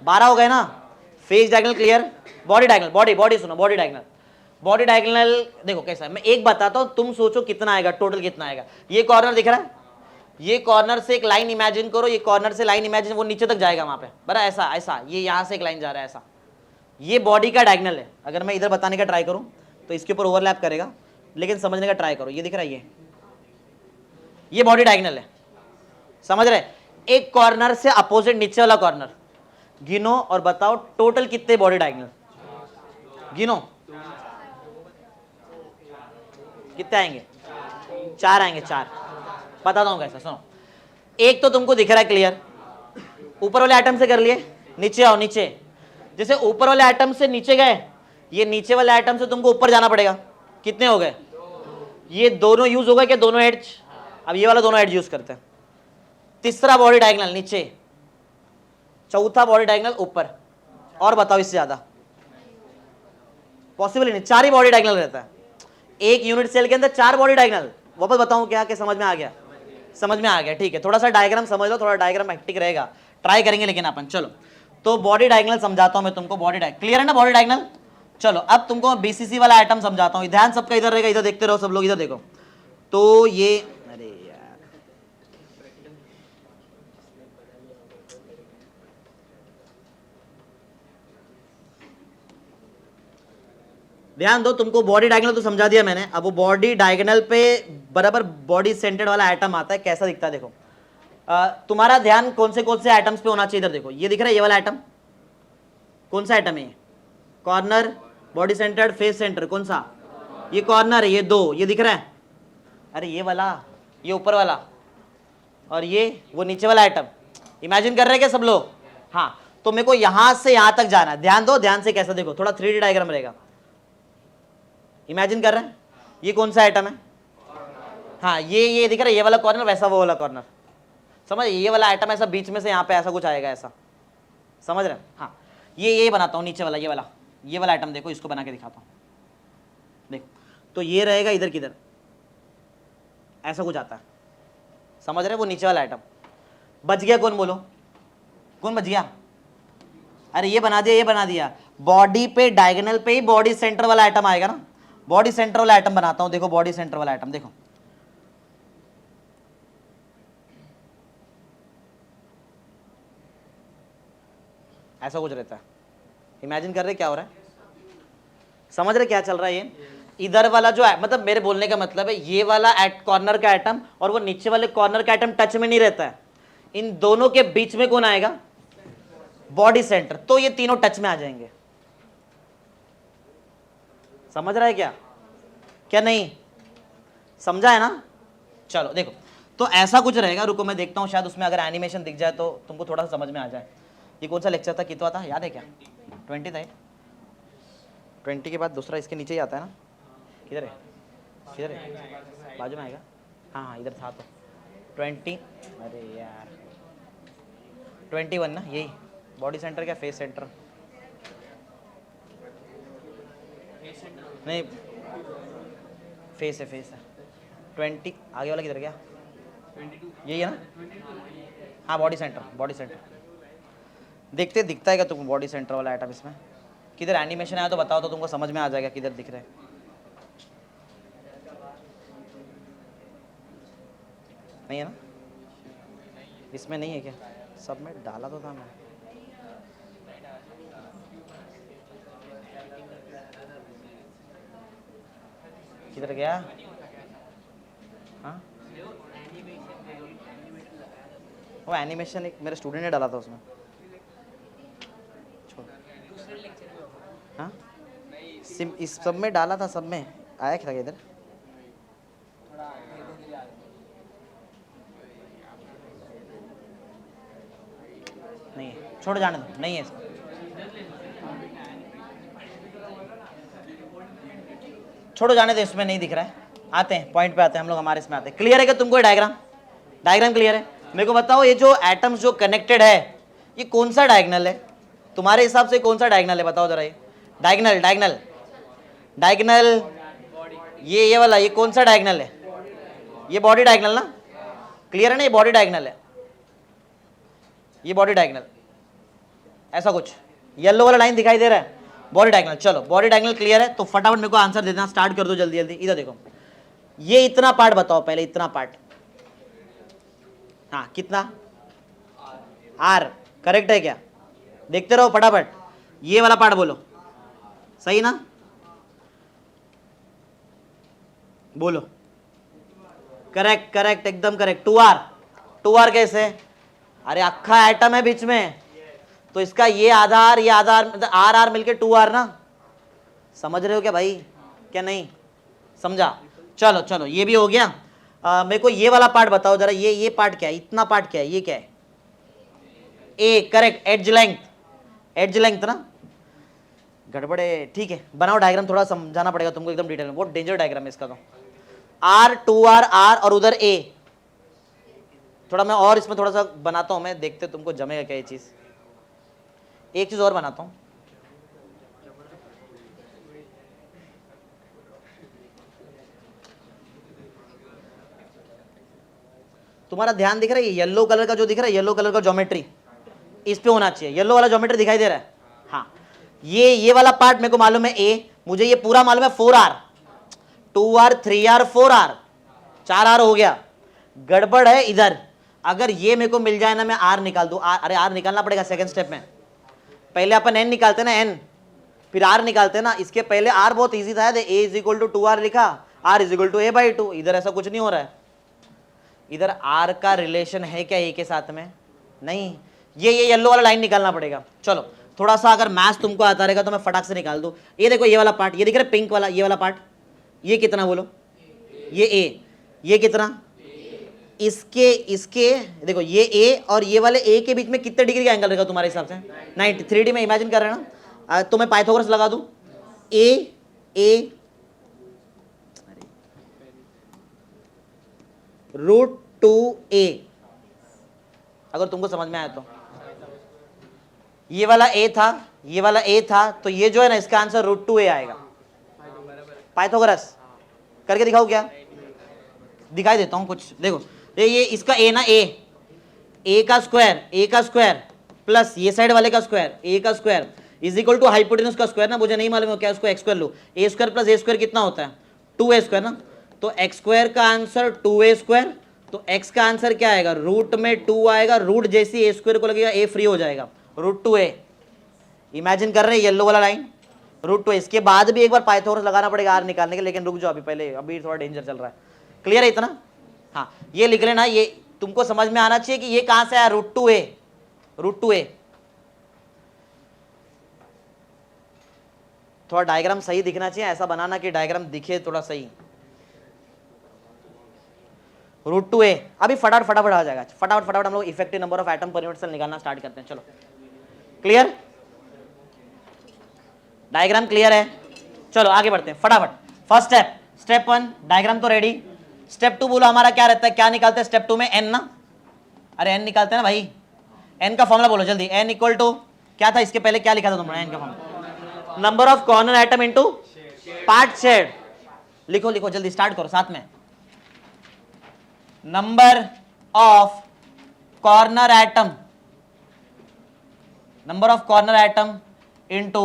12 हो गए ना face diagonal. Clear? Body diagonal, body सुनो, बॉडी डायगोनल देखो कैसा है, मैं एक बताता हूं, तुम सोचो कितना आएगा, टोटल कितना आएगा। ये कॉर्नर दिख रहा है, ये कॉर्नर से एक लाइन इमेजिन करो, ये कॉर्नर से लाइन इमेजिन, वो नीचे तक जाएगा वहां पे, बरा ऐसा, ये यहां से एक लाइन जा रहा है ऐसा, ये बॉडी का डायगोनल है। अगर मैं इधर बताने का ट्राई करूं तो इसके ऊपर ओवरलैप करेगा, लेकिन समझने का ट्राई करो। ये दिख रहा है, ये बॉडी डायगोनल है, समझ रहे? एक कॉर्नर से अपोजिट नीचे वाला कॉर्नर, गिनो और बताओ टोटल कितने बॉडी डायगोनल, गिनो कितने आएंगे? 4 आएंगे, 4। बताता हूं कैसा, सुनो। एक तो तुमको दिख रहा है क्लियर, ऊपर वाले आइटम से कर लिए, नीचे आओ, नीचे जैसे ऊपर वाले आइटम से नीचे गए, ये नीचे वाले आइटम से तुमको ऊपर जाना पड़ेगा। कितने हो गए? ये दोनों यूज हो गए क्या? दोनों एड्ज। अब ये वाला दोनों एड्ज यूज करते हैं। तीसरा बॉडी डायगोनल नीचे, चौथा बॉडी डायगोनल ऊपर, और बताओ इससे ज्यादा पॉसिबल ही नहीं। 4 ही बॉडी डायगोनल रहता है एक यूनिट सेल के अंदर, 4 बॉडी डायगोनल। वापस बताऊं क्या कि समझ में आ गया? समझ में आ गया, ठीक है। थोड़ा सा डायग्राम समझ लो, थोड़ा डायग्राम हेक्टिक रहेगा, ट्राई करेंगे लेकिन अपन। चलो तो बॉडी डायगोनल समझाता हूं मैं तुमको, बॉडी डायगोनल क्लियर है ना? Body diagonal. चलो अब तुमको बीसीसी वाला आइटम समझाता हूं, ध्यान सबका इधर रहेगा, इधर देखते रहो सब लोग, इधर देखो। तो ये, अरे यार ध्यान दो, तुमको बॉडी डायगोनल तो समझा दिया मैंने। अब वो बॉडी डायगोनल पे बराबर बॉडी सेंटर्ड वाला आइटम आता है, कैसा दिखता है देखो। तुम्हारा ध्यान कौन से आइटम्स पे होना चाहिए? इधर देखो, ये दिख रहा है, ये वाला आइटम कौन सा आइटम है? Corner, body centred, face centre, कौन सा? ये कॉर्नर है, ये 2, ये दिख रहा है। अरे ये वाला, ये ऊपर वाला, और ये वो नीचे वाला आइटम। इमेजिन कर रहे हैं क्या सब लोग? हाँ, तो मेरे को यहां से यहां तक जाना है। ध्यान दो, ध्यान से कैसा देखो, थोड़ा 3D डायग्राम रहेगा। इमेजिन कर रहे हैं, ये कौन सा आइटम है? हाँ ये दिख रहा है, ये वाला कॉर्नर, वैसा वो वाला कॉर्नर, समझ? ये वाला आइटम ऐसा बीच में से यहाँ पे ऐसा कुछ आएगा, ऐसा, समझ रहे हैं? हाँ ये बनाता हूँ नीचे वाला, ये वाला आइटम देखो, इसको बना के दिखाता हूँ। देखो तो ये रहेगा इधर किधर, ऐसा कुछ आता है, समझ रहे? वो नीचे वाला आइटम बच गया। कौन बोलो, कौन बच गया? अरे ये बना दिया, ये बना दिया। बॉडी पे डायगोनल पे ही बॉडी सेंटर वाला एटम आएगा ना, बॉडी सेंटर वाला एटम बनाता हूं, देखो बॉडी सेंटर वाला एटम देखो, ऐसा कुछ रहता है। इमेजिन कर रहे क्या हो रहा है, समझ रहे क्या चल रहा है। ये इधर वाला जो है, मतलब मेरे बोलने का मतलब है ये वाला एट कॉर्नर का एटम और वो नीचे वाले कॉर्नर का एटम टच में नहीं रहता है, इन दोनों के बीच में कौन आएगा, बॉडी सेंटर, तो ये तीनों टच में आ जाएंगे। समझ रहा है क्या, क्या नहीं समझा है ना। चलो देखो, तो ऐसा कुछ रहेगा, रुको मैं देखता हूं, शायद उसमें अगर एनिमेशन दिख जाए तो तुमको थोड़ा सा समझ में आ जाए। ये कौन सा लेक्चर था, कितना था, याद है क्या, 20 था। 20 के बाद दूसरा इसके नीचे ही आता है ना, किधर है, किधर है, बाजू में आएगा, हाँ हाँ इधर था तो 20, अरे यार 21 ना, यही बॉडी सेंटर क्या, फेस सेंटर नहीं, फेस है, फेस है। 20 आगे वाला किधर गया, यही है ना, हाँ बॉडी सेंटर, बॉडी सेंटर। देखते दिखता है क्या तुमको बॉडी सेंटर वाला आइटम इसमें, किधर एनिमेशन आया तो बताओ, तो तुमको समझ में आ जाएगा किधर दिख रहा है। नहीं है ना, इसमें नहीं है क्या, सब में डाला तो था मैं, किधर गया, हाँ वो एनिमेशन एक मेरे स्टूडेंट ने डाला था उसमें, हाँ इस सब में डाला था, सब में आया क्या इधर, नहीं है, छोड़ जाने दो, नहीं है, छोड़ो जाने दो, इसमें नहीं दिख रहा है। आते हैं पॉइंट पे, आते हैं हम लोग, हमारे इसमें आते हैं। क्लियर है क्या तुमको ये डायग्राम, डायग्राम क्लियर है। मेरे को बताओ ये जो एटम्स जो कनेक्टेड है ये कौन सा डायगोनल है तुम्हारे हिसाब से, कौन सा डायगोनल है बताओ जरा। ये डायगोनल, डायगोनल, डायगोनल, ये वाला, ये कौन सा डायगोनल है, ये बॉडी डायगोनल ना, क्लियर है ना, ये बॉडी डायगोनल है, ये बॉडी डायगोनल, ऐसा कुछ येलो वाला लाइन दिखाई दे रहा है, बॉडी डायगोनल। चलो बॉडी डायगोनल क्लियर है, तो फटाफट मेरे को आंसर दे देना, स्टार्ट कर दो जल्दी जल्दी। इधर देखो, ये इतना पार्ट बताओ पहले, इतना पार्ट, हाँ कितना, आर, करेक्ट है क्या, देखते रहो फटाफट। ये वाला पार्ट बोलो, सही ना, बोलो, करेक्ट करेक्ट एकदम करेक्ट। 2R, 2R कैसे, अरे अक्खा एटम है बीच में, तो इसका ये आधार, ये आधार, मतलब आर आर मिलके 2R ना, समझ रहे हो क्या भाई, क्या नहीं समझा। चलो चलो ये भी हो गया। मेरे को ये वाला पार्ट बताओ जरा, ये पार्ट क्या है, इतना पार्ट क्या है, ये क्या है, a correct, edge length, edge length ना, गड़बड़े, ठीक है बनाओ डायग्राम, थोड़ा समझाना पड़ेगा तुमको एकदम डिटेल में, बहुत डेंजर डायग्राम है इसका तो। आर 2R, आर और उधर ए, थोड़ा मैं और इसमें थोड़ा सा बनाता हूं मैं, देखते तुमको जमेगा क्या ये चीज। एक चीज और बनाता हूं, तुम्हारा ध्यान दिख रहा है, येलो कलर का जो दिख रहा है, येलो कलर का ज्योमेट्री इस पे होना चाहिए, येलो वाला ज्योमेट्री दिखाई दे रहा है, हाँ ये वाला पार्ट मेरे को मालूम है ए, मुझे ये पूरा मालूम है 4R, 2R, 3R, 4R, 4R हो गया। गड़बड़ है इधर, अगर ये मेरे को मिल जाए ना, मैं R निकाल दूं, अरे R निकालना पड़ेगा सेकंड स्टेप में, पहले अपन N निकालते ना, N फिर R निकालते ना, इसके पहले R बहुत इजी था, A is equal to 2R लिखा, R is equal to A/2, इधर ऐसा कुछ नहीं हो रहा है, इधर R का रिलेशन है क्या A के साथ में, नहीं, ये येलो वाला लाइन निकालना पड़ेगा। चलो थोड़ा सा अगर मैथ्स तुमको आता रहेगा तो मैं फटाक से निकाल दूं। ये देखो ये वाला पार्ट, ये दिख रहा है पिंक वाला, ये वाला पार्ट, ये कितना बोलो, ये A, ये कितना, इसके देखो ये A और ये वाले A के बीच में कितने डिग्री का एंगल रहेगा तुम्हारे हिसाब से, 90। 3D में इमेजिन कर रहे हैं ना, तो मैं पाइथागोरस लगा दूं, A √2A, अगर तुमको समझ में आया तो। ये वाला A था, ये वाला A था, तो ये जो है ना इसका आंसर √2A आएगा। पाइथागोरस करके दिखाओ क्या, दिखाई देता हूं कुछ, देखो ये इसका A ना, A का स्क्वायर प्लस ये साइड वाले का स्क्वायर ए का square is equal to hypotenuse का स्क्वायर ना, मुझे नहीं मालूम है क्या, उसको एक्स स्क्वायर लो, A square plus A square कितना होता है 2a स्क्वायर ना, तो एक्स स्क्वायर का आंसर 2a स्क्वायर, तो x का आंसर क्या आएगा रूट में 2 आएगा, रूट जैसी ए स्क्वायर को लगेगा a फ्री हो जाएगा रूट 2a। इमेजिन कर रहे हैं येलो वाला लाइन रूट 2, इसके बाद भी एक बार पाइथागोरस लगाना पड़ेगा r निकालने के, लेकिन रुक जाओ अभी, पहले अभी थोड़ा डेंजर चल रहा है। क्लियर है इतना? हाँ ये लिख लेना, ये तुमको समझ में आना चाहिए कि ये कहां से आया रूट 2a, रूट 2a। थोड़ा डायग्राम सही दिखना चाहिए, ऐसा बनाना कि डायग्राम दिखे थोड़ा सही। रूट 2a अभी फटाफट आ जाएगा, फटाफट हम लोग effective number of atom per unit cell निकालना स्टार्ट करते हैं। चलो क्लियर, डायग्राम क्लियर है? चलो आगे बढ़ते हैं फटाफट। फर्स्ट स्टेप, स्टेप 1 डायग्राम तो रेडी। स्टेप 2 बोलो हमारा क्या रहता है, क्या निकालते हैं स्टेप 2 में? n ना, अरे n निकालते हैं ना भाई, n का फॉर्मूला बोलो जल्दी। n इक्वल टू क्या था, इसके पहले क्या लिखा था तुमने? n का formula number of corner atom into part shared. लिखो लिखो जल्दी, स्टार्ट करो साथ में। Number of corner atom, number of corner atom into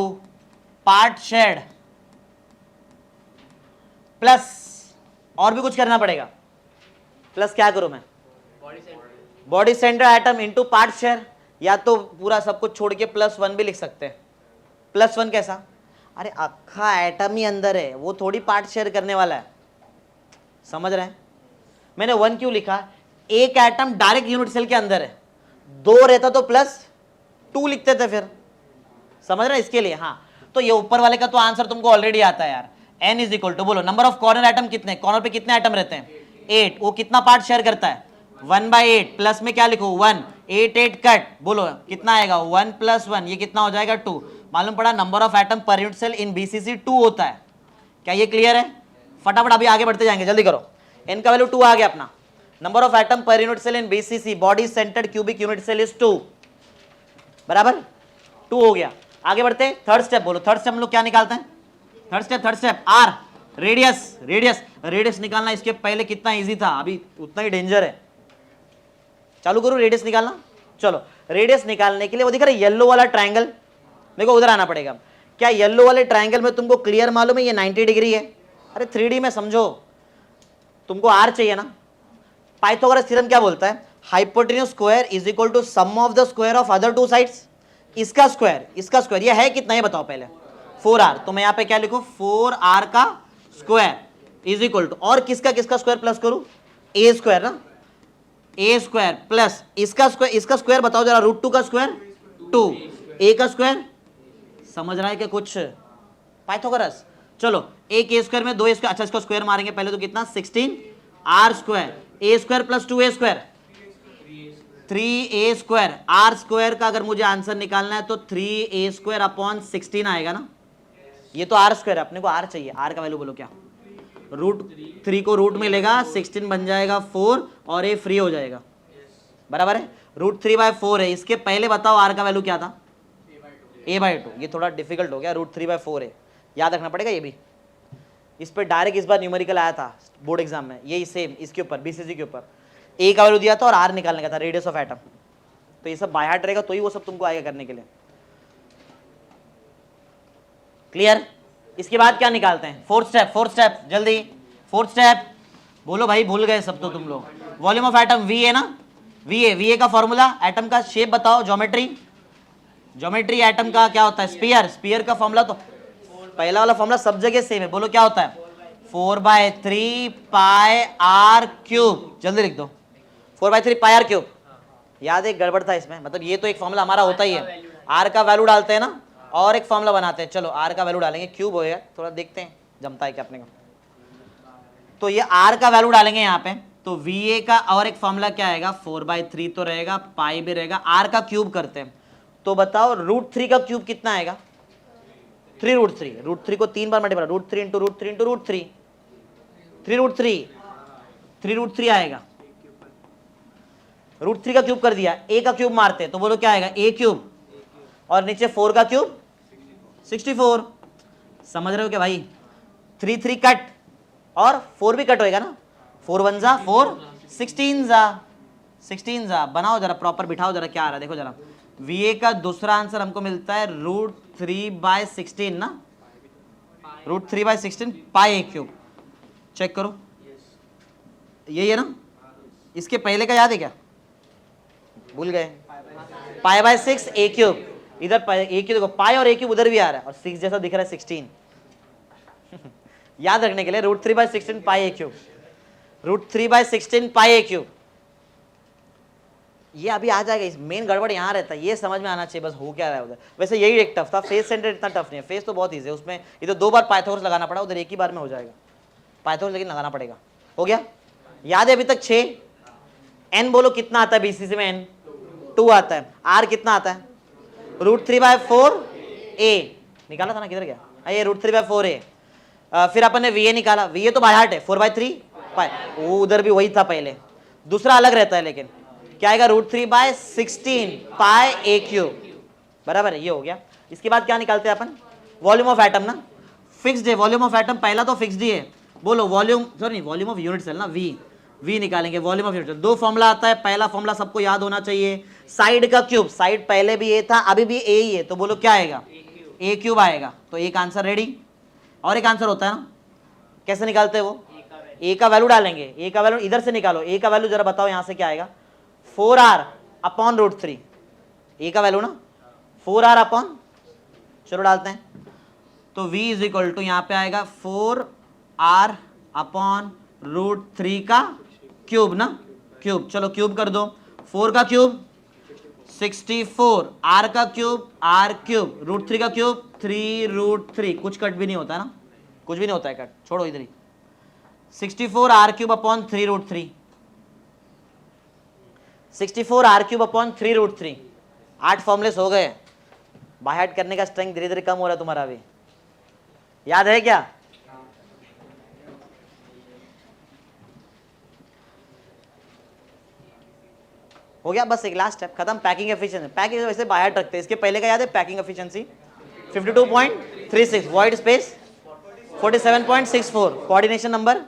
part shared plus, और भी कुछ करना पड़ेगा, प्लस क्या करूं मैं? Body centre atom into part shared, या तो पूरा सब कुछ छोड़ के +1 भी लिख सकते हैं। +1 कैसा? अरे अक्खा एटम ही अंदर है, वो थोड़ी पार्ट शेयर करने वाला है, समझ रहे हैं? मैंने 1 क्यों लिखा? एक एटम डायरेक्ट यूनिट सेल के अंदर है, 2 रहता तो +2 लिखते थे फिर, समझ रहे हैं? इसके लिए हाँ, तो ये ऊपर वाले का तो आंसर तुमको ऑलरेडी आता है यार। n इज इक्वल टू बोलो नंबर ऑफ कॉर्नर एटम कितने, कॉर्नर पे कितने एटम रहते हैं? 8, वो कितना पार्ट शेयर करता है? 1/8, प्लस में क्या लिखो 1, 8 कट, बोलो कितना आएगा? 1 + 1, ये कितना हो जाएगा 2। मालूम पड़ा number of atom per unit cell in BCC 2 होता है। क्या ये क्लियर है? फटाफट अभी आगे बढ़ते जाएंगे, जल्दी करो। n का वैल्यू 2 आ गया अपना। Number of atom per unit cell in BCC body centred cubic unit cell is 2, बराबर 2 हो गया। आगे बढ़ते, थर्ड स्टेप बोलो, थर्ड स्टेप हम लोग क्या निकालते हैं? Third step R, radius. Radius निकालना इसके पहले कितना इजी था, अभी उतना ही डेंजर है। चालू करो रेडियस निकालना। चलो रेडियस निकालने के लिए वो दिख रहा है येलो वाला ट्रायंगल, मेरे को उधर आना पड़ेगा। क्या येलो वाले ट्रायंगल में तुमको क्लियर मालूम है ये 90 डिग्री है? अरे 3D में समझो, तुमको आर चाहिए ना। पाइथागोरस थ्योरम क्या बोलता है? Hypotenuse square is equal to sum of the square of other 2 sides. इसका स्क्वायर ये है कितना, ये बताओ पहले। 4r, तो मैं यहाँ पे क्या लिखूं? 4r का स्क्वायर इज इक्वल टू, और किसका स्क्वायर प्लस करूं? a स्क्वायर ना, a स्क्वायर प्लस इसका स्क्वायर बताओ जरा, √2 का स्क्वायर 2, a का स्क्वायर, समझ रहा है क्या कुछ पाइथागोरस? चलो एक a स्क्वायर में 2a स्क्वायर, अच्छा इसका स्क्वायर मारेंगे पहले तो कितना 16r square, a square plus 2a square 3a square, r square का अगर मुझे आंसर निकालना है तो 3a स्क्वायर अपॉन 16 आएगा ना। ये तो r स्क्वायर है, अपने को r चाहिए, r का वैल्यू बोलो क्या? √3 को रूट में लेगा, 16 बन जाएगा 4 और a फ्री हो जाएगा, बराबर है। √3/4 है, इसके पहले बताओ r का वैल्यू क्या था? a/2। ये थोड़ा डिफिकल्ट हो गया, √3/4 है, याद रखना पड़ेगा ये भी। इस पर डायरेक्ट इस बार न्यूमेरिकल आया था बोर्ड एग्जाम में, यही सेम इसके ऊपर बीसीसी के ऊपर ए का वैल्यू दिया था और आर निकालने का था, रेडियस ऑफ एटम। तो ये सब बाय हार्ट रहेगा तो ही वो सब तुमको आएगा करने के लिए। क्लियर? इसके बाद क्या निकालते हैं? फोर्थ स्टेप जल्दी, फोर्थ स्टेप बोलो भाई, भूल गए सब तो तुम लोग। वॉल्यूम ऑफ एटम वी है ना, वी ए का फॉर्मूला, एटम का शेप बताओ, ज्योमेट्री एटम का क्या होता है? स्फीयर का फॉर्मूला तो पहला वाला फॉर्मूला सब जगह सेम है, बोलो क्या होता है? 4/3 πr³। जल्दी लिख दो, 4/3 πr³। याद है, गड़बड़ था इसमें, मतलब ये तो एक फॉर्मूला हमारा होता ही है, आर का वैल्यू डालते हैं ना और एक फॉर्मूला बनाते हैं। चलो आर का वैल्यू डालेंगे, क्यूब होएगा, थोड़ा देखते हैं जमता है क्या अपने को। तो ये आर का वैल्यू डालेंगे यहाँ पे, तो वी ए का और एक फॉर्मूला क्या आएगा? 4/3 तो रहेगा, पाई भी रहेगा, आर का क्यूब करते हैं। तो बताओ √3 का क्यूब कितना आएगा? 3√3। √3 को 3 बार मल्टीप्लाई, √3 इंटू √3 इंटू √3, 3√3 आएगा। √3 का क्यूब कर दिया, a का क्यूब मारते हैं तो बोलो क्या आएगा? a³ और नीचे 4 का क्यूब 64। समझ रहे हो क्या भाई? 3 कट और 4 भी कट होएगा ना, 4 1 4, 16 बनाओ जरा, प्रॉपर बिठाओ जरा, क्या आ रहा है देखो जरा। VA का दूसरा आंसर हमको मिलता है √3/16 ना, √3/16 पाई a क्यूब। चेक करो, यही है ना। इसके पहले का याद है क्या, भूल गए? π/6 a क्यूब, इधर a क्यूब देखो, पाई और a क्यूब उधर भी आ रहा है और 6 जैसा दिख रहा है 16। याद रखने के लिए √3/16 पाई a cube, √3/16 pi a cube. ये अभी आ जाएगा, इस मेन गड़बड़ यहाँ रहता है, ये समझ में आना चाहिए बस हो क्या रहा है उधर। वैसे यही एक टफ था, फेस सेंटर इतना टफ नहीं है, फेस तो बहुत ईजी है, उसमें इधर 2 बार पाइथागोरस लगाना पड़ा, उधर एक ही बार में हो जाएगा। पाइथागोरस लेकिन लगाना पड़ेगा। हो गया, याद है अभी तक 6। n बोलो कितना आता है बीसीसी में, n 2 आता है। r कितना आता है, √3/4a निकाला था ना, किधर गया ये √3/4a। फिर अपन ने va निकाला, va तो बाय हार्ट है 4/3 पाई, वो उधर भी वही था पहले, दूसरा अलग रहता है लेकिन क्या आएगा, √3/16 पाई a क्यूब, बराबर है, ये हो गया। इसके बाद क्या निकालते हैं अपन, वॉल्यूम ऑफ एटम ना, फिक्स्ड है वॉल्यूम ऑफ एटम, पहला तो फिक्स्ड ही है। बोलो volume, sorry volume of unit cell ना, v निकालेंगे, volume of unit cell. 2 formula आता है, पहला फॉर्मूला सबको याद होना चाहिए, साइड का क्यूब, साइड पहले भी a था अभी भी a ही है, तो बोलो क्या आएगा, a क्यूब आएगा। तो एक आंसर रेडी। और एक आंसर होता है ना, कैसे निकालते हैं वो, a का वैल्यू डालेंगे, a का वैल्यू इधर से निकालो, a का वैल्यू जरा बताओ यहाँ से क्या आएगा, 4r/√3, a का वैल्यू ना 4r/, चलो डालते हैं, तो v इज इक्वल टू यहाँ पे आएगा 4r/√3 का क्यूब ना, क्यूब, चलो क्यूब कर दो, 4 का क्यूब 64, r का क्यूब r क्यूब, √3 का क्यूब 3√3, कुछ कट भी नहीं होता है ना, कुछ भी नहीं होता है कट, छोड़ो इधर ही, 64r³ 3√3, 8 फॉर्मुलेस हो गए। बाय हार्ट करने का स्ट्रेंथ धीरे धीरे कम हो रहा है तुम्हारा भी, याद है क्या? हो गया, बस एक लास्ट स्टेप खत्म। पैकिंग एफिशिएंसी, पैकिंग वैसे बाय हार्ट रखते हैं, इसके पहले का याद है packing efficiency 52.36, void space 47.64, coordination number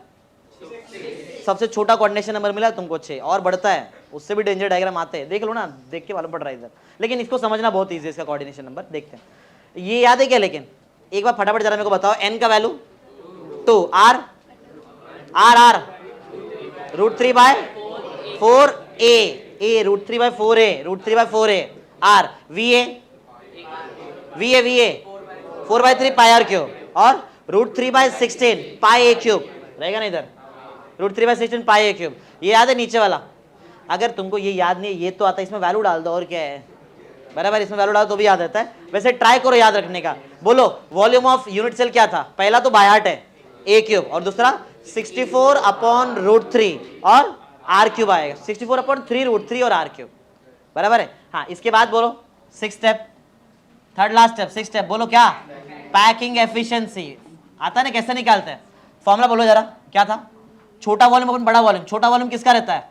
सबसे छोटा कोऑर्डिनेशन नंबर मिला तुमको 6, और बढ़ता है उससे भी डेंजर डायग्राम आते हैं, देख लो ना, देख के मालूम पड़ रहा है इधर, लेकिन इसको समझना बहुत ईजी है, इसका कोऑर्डिनेशन नंबर देखते हैं। ये याद है क्या, लेकिन एक बार फटाफट जरा मेरे को बताओ, n का value 2, r √3/4a, a √3/4a, r va 4/3 pi r cube, और √3/16 पाई a क्यूब रहेगा ना इधर, √3/16 पाई a क्यूब। ये याद है नीचे वाला, अगर तुमको ये याद नहीं है, ये तो आता है, इसमें वैल्यू डाल दो और क्या है, बराबर, इसमें वैल्यू डाल तो भी याद रहता है। वैसे ट्राई करो याद रखने का। बोलो वॉल्यूम ऑफ यूनिट सेल क्या था, पहला तो बाय हार्ट है a क्यूब, और दूसरा 64/√3 और r क्यूब आएगा, 64/3√3 और r क्यूब, बराबर है। हाँ, इसके बाद बोलो 6 step, third last step, 6 step, बोलो क्या, पैकिंग एफिशिएंसी आता है ना, कैसे निकालते हैं, फॉर्मूला बोलो जरा क्या था, छोटा वॉल्यूम अपन बड़ा वॉल्यूम, छोटा वॉल्यूम किसका रहता है,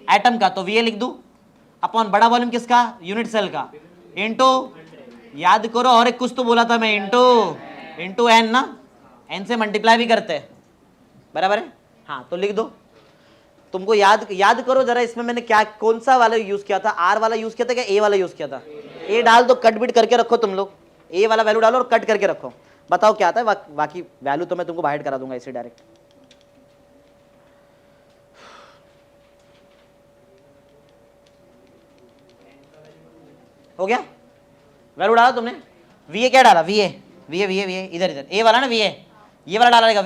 एटम का, तो Va लिख दूं, अपॉन बड़ा वॉल्यूम किसका, यूनिट सेल का, इनटू, याद करो और एक कुछ तो बोला था मैं, इनटू n ना, n से मल्टीप्लाई भी करते हैं, बराबर है। हाँ, तो लिख दो, तुमको याद करो जरा, इसमें मैंने क्या कौन सा वाला यूज किया था, r वाला यूज किया था क्या a वाला यूज किया था, a डाल दो, कट बिट करके रखो तुम लोग, a वाला वैल्यू डालो और कट करके रखो, बताओ क्या आता है, बाकी वैल्यू तो मैं तुमको बाहर करा दूंगा इसे डायरेक्ट। हो गया, वैल्यू डाला तुमने, va क्या डाला, va इधर a वाला ना, va ये वाला डाला रहेगा,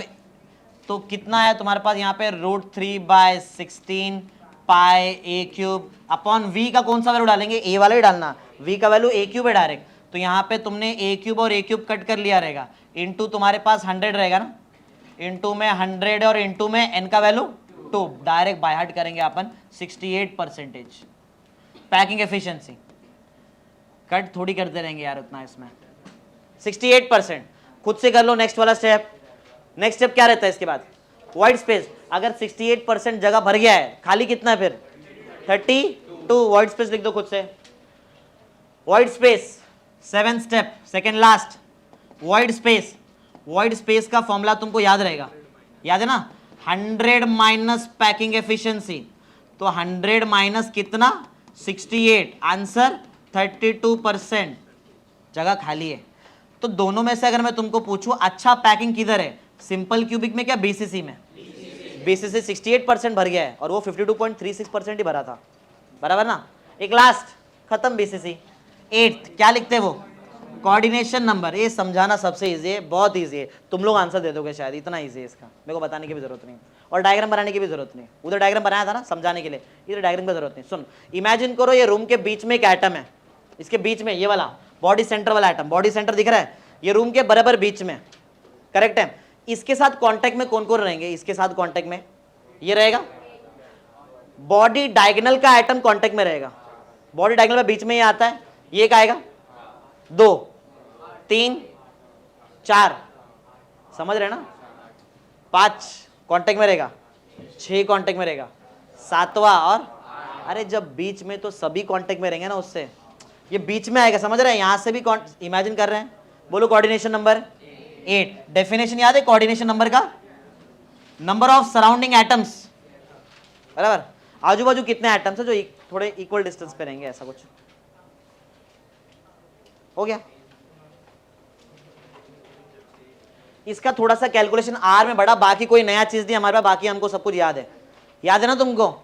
तो कितना है तुम्हारे पास यहाँ पे, √3/16 पाई a क्यूब, अपॉन v का कौन सा वैल्यू डालेंगे, a वाला ही डालना, v का वैल्यू a क्यूब है डायरेक्ट, तो यहाँ पे तुमने a क्यूब और a क्यूब कट कर लिया रहेगा, इनटू तुम्हारे पास 100 रहेगा ना, इनटू में 100 और इनटू में n का वैल्यू 2, डायरेक्ट बाय हार्ट करेंगे अपन 68%। पैकिंग एफिशिएंसी कट थोड़ी करते रहेंगे यार उतना, इसमें 68%, खुद से कर लो। नेक्स्ट वाला स्टेप, नेक्स्ट स्टेप क्या रहता है इसके बाद, वाइड स्पेस, अगर 68% जगह भर गया है, खाली कितना है फिर 32, वाइड स्पेस लिख दो खुद से, wide space 7 step, second last, wide space का फॉर्मूला तुमको याद रहेगा, याद है ना, 100 माइनस पैकिंग एफिशिएंसी, तो 100 माइनस कितना 68, आंसर 32% जगह खाली है। तो दोनों में से अगर मैं तुमको पूछूं अच्छा पैकिंग किधर है, सिंपल क्यूबिक में क्या बीसीसी में? बीसीसी 68% भर गया है और वो 52.36% ही भरा था, बराबर ना। एक लास्ट खत्म बीसीसी। 8th क्या लिखते हैं वो? Coordination number. ये समझाना सबसे इजी है, बहुत इजी है, तुम लोग आंसर दे दोगे शायद, इतना इजी है इसका, मेरे को बताने की भी जरूरत नहीं और डायग्राम बनाने की भी जरूरत नहीं। उधर डायग्राम बनाया था ना समझाने के लिए, इधर डायग्राम की जरूरत नहीं। सुन, इमेजिन करो ये रूम के बीच में एक एटम है, इसके बीच में ये वाला बॉडी सेंटर वाला एटम, बॉडी सेंटर दिख रहा है, ये रूम के बराबर बीच में, करेक्ट है। इसके साथ कांटेक्ट में कौन कौन रहेंगे? इसके साथ कांटेक्ट में ये रहेगा, बॉडी डायगोनल का एटम कांटेक्ट में रहेगा, बॉडी डायगोनल में बीच में ये आता है, ये एक आएगा, 2 3 4, समझ रहे ना, 5 कांटेक्ट में रहेगा, 6 कांटेक्ट में रहेगा, 7वां और अरे जब बीच में तो सभी कांटेक्ट में रहेंगे ना, उससे ये बीच में आएगा, समझ रहे हैं, यहां से भी इमेजिन कर रहे हैं। बोलो कोऑर्डिनेशन नंबर 8। डेफिनेशन याद है कोऑर्डिनेशन नंबर का? नंबर ऑफ सराउंडिंग एटम्स, बराबर, आजू बाजू कितने एटम्स है जो थोड़े इक्वल डिस्टेंस पे रहेंगे, ऐसा कुछ हो गया। इसका थोड़ा सा कैलकुलेशन आर में बड़ा, बाकी कोई नया चीज नहीं हमारे पास, बाकी हमको सब कुछ याद है। याद है ना तुमको?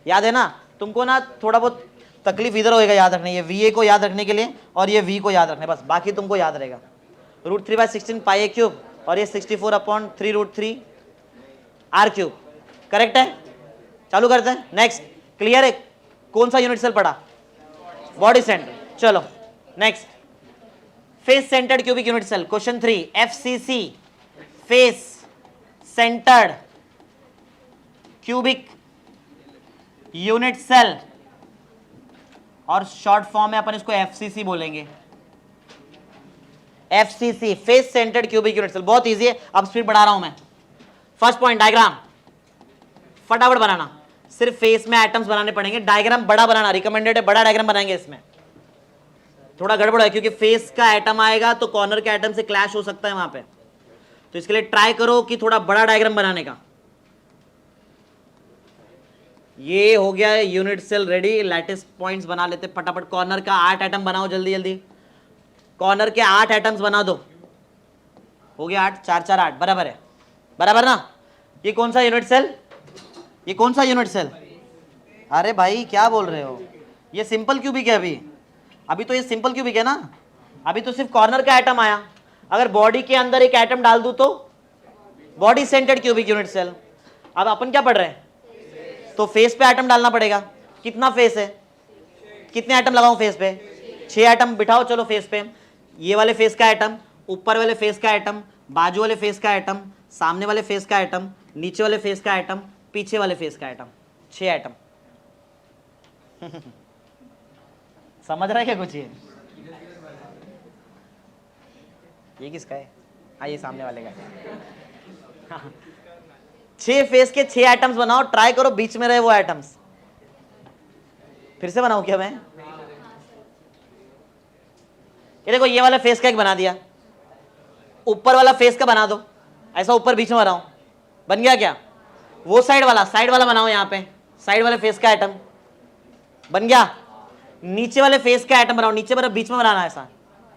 याद है ना तुमको? ना थोड़ा बहुत तकलीफ इधर होएगा याद रखने, ये वी ए को याद रखने के लिए और ये वी को याद रखने, बस बाकी तुमको याद रहेगा। √3/16 पाई ए क्यूब और ये 64/3√3 आर क्यूब, करेक्ट है। चालू करते हैं, नेक्स्ट। क्लियर है? कौन सा यूनिट सेल पढ़ा? Body centre. चलो next, face centred cubic unit cell, question 3, FCC, face centred cubic unit cell, और शॉर्ट फॉर्म में अपन इसको एफसीसी बोलेंगे। FCC, face centred cubic unit cell, बहुत इजी है, अब स्पीड बढ़ा रहा हूं मैं। फर्स्ट पॉइंट, डायग्राम फटाफट बनाना, सिर्फ फेस में एटम्स बनाने पड़ेंगे, डायग्राम बड़ा बनाना रिकमेंडेड है, बड़ा डायग्राम बनाएंगे। इसमें थोड़ा गड़बड़ है क्योंकि फेस का एटम आएगा तो कॉर्नर के एटम से क्लैश हो सकता है वहां पे, तो इसके लिए ट्राई करो कि थोड़ा बड़ा डायग्राम बनाने का। ये हो गया है unit cell ready, lattice points बना लेते फटाफट। कॉर्नर का 8 एटम बनाओ जल्दी जल्दी, कॉर्नर के 8 एटम्स बना दो। हो गया 8, 4 4 8, बराबर है, बराबर ना। ये कौन सा यूनिट सेल? ये कौन सा यूनिट सेल? अरे भाई क्या बोल रहे हो, ये सिंपल क्यूबिक है। अभी तो ये सिंपल क्यूबिक है ना, अभी तो सिर्फ कॉर्नर का एटम आया। अगर बॉडी के अंदर एक एटम डाल दूं तो body centred cubic unit cell. अब अपन क्या पढ़ रहे हैं? तो फेस पे एटम डालना पड़ेगा। कितना फेस है? कितने एटम लगाऊं फेस पे? 6 एटम बिठाओ चलो फेस पे। ये वाले फेस का एटम, ऊपर वाले फेस का एटम, बाजू वाले फेस का एटम, सामने वाले फेस का एटम, नीचे वाले फेस का एटम, पीछे वाले फेस का एटम, 6 एटम। समझ रहा है क्या कुछ? ये किसका है? हाँ ये सामने वाले का है। 6 फेस के 6 एटम्स बनाओ, ट्राई करो बीच में रहे वो एटम्स। फिर से बनाऊं क्या मैं? ये देखो, ये वाला फेस का एक बना दिया, ऊपर वाला फेस का बना दो, ऐसा ऊपर बीच में बनाओ, बन गया क्या? वो साइड वाला बनाओ, यहाँ पे साइड वाले फेस का एटम बन गया। नीचे वाले फेस का एटम बनाओ, नीचे वाला बीच में बनाना, ऐसा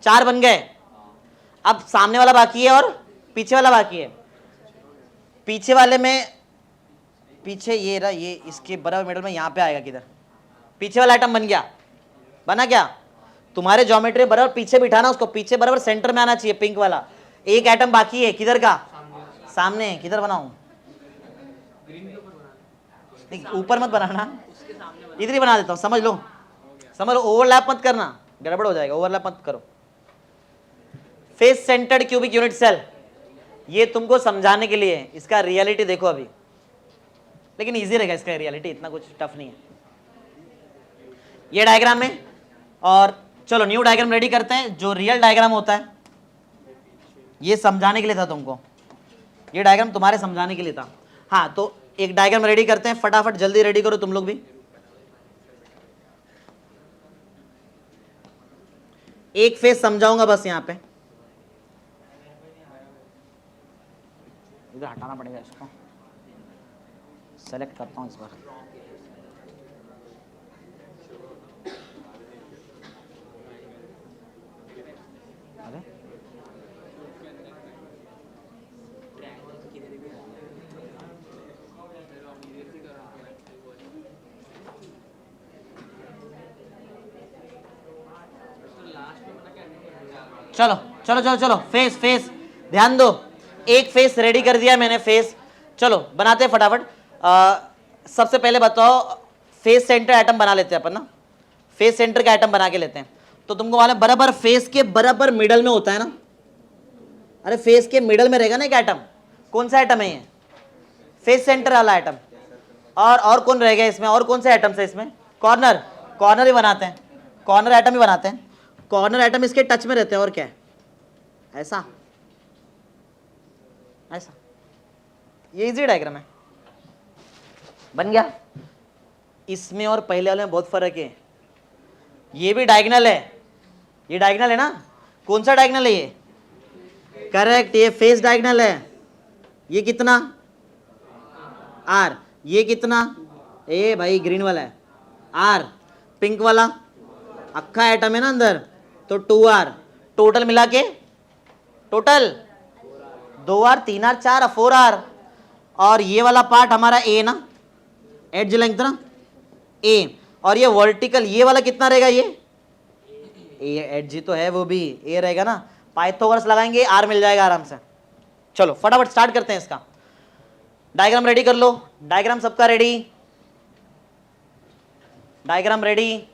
4 बन गए। अब सामने वाला बाकी है और पीछे वाला बाकी है। पीछे वाले में, पीछे ये रहा, ये इसके बराबर मिडल में यहाँ पे आएगा किधर, पीछे वाला आइटम बन गया। बना क्या? तुम्हारे ज्योमेट्री बराबर पीछे बिठाना उसको, पीछे बराबर सेंटर में आना चाहिए पिंक वाला। एक आइटम बाकी है, किधर का? सामने। किधर बनाऊं? ऊपर मत बनाना, इधर ही बना देता हूं, समझ लो, समझ लो, ओवरलैप मत करना, गड़बड़ हो जाएगा, ओवरलैप मत करो। Face centred cubic unit cell, ये तुमको समझाने के लिए, इसका रियलिटी देखो अभी, लेकिन इजी रहेगा इसका रियलिटी, इतना कुछ टफ नहीं है ये डायग्राम में। और चलो न्यू डायग्राम रेडी करते हैं, जो रियल डायग्राम होता है। ये समझाने के लिए था तुमको, ये डायग्राम तुम्हारे समझाने के लिए था। हाँ तो एक डायग्राम रेडी करते हैं, फटाफट जल्दी रेडी करो तुम लोग भी। एक फेस समझाऊंगा बस, यहां पे इधर हटाना पड़ेगा इसको, सेलेक्ट करता हूं इस बार। चलो चलो चलो चलो, फेस फेस ध्यान दो, एक फेस रेडी कर दिया मैंने, फेस। चलो बनाते हैं फटाफट। सबसे पहले बताओ, फेस सेंटर एटम बना लेते हैं अपन ना, फेस सेंटर का एटम बना के लेते हैं। तो तुमको मालूम बराबर फेस के बराबर मिडल में होता है ना, अरे फेस के मिडल में रहेगा ना एक एटम, कौन सा एटम है ये? फेस सेंटर वाला एटम। और कौन रह गया इसमें, और कौन से एटम्स है इसमें? कॉर्नर, कॉर्नर ही बनाते हैं, कॉर्नर एटम ही बनाते हैं, कॉर्नर एटम इसके टच में रहते हैं, और क्या है? ऐसा ऐसा, ये इजी डायग्राम है, बन गया। इसमें और पहले वाले में बहुत फर्क है, ये भी डायगोनल है, ये डायगोनल है ना, कौन सा डायगोनल है ये? करेक्ट, ये फेस डायगोनल है। ये कितना? आर। ये कितना? ए भाई ग्रीन वाला है आर, पिंक वाला अक्खा एटम है ना अंदर, तो 2r। टोटल मिला के, total 2r 3r 4r 4r। और ये वाला पार्ट हमारा ए ना, एड्ज लेंथ ना ए, और ये वर्टिकल ये वाला कितना रहेगा? ये ए एड्ज तो है, वो भी ए रहेगा ना। पाइथागोरस लगाएंगे, आर मिल जाएगा आराम से। चलो फटाफट स्टार्ट करते हैं इसका। डायग्राम रेडी कर लो, डायग्राम सबका रेडी, डायग्राम रेडी,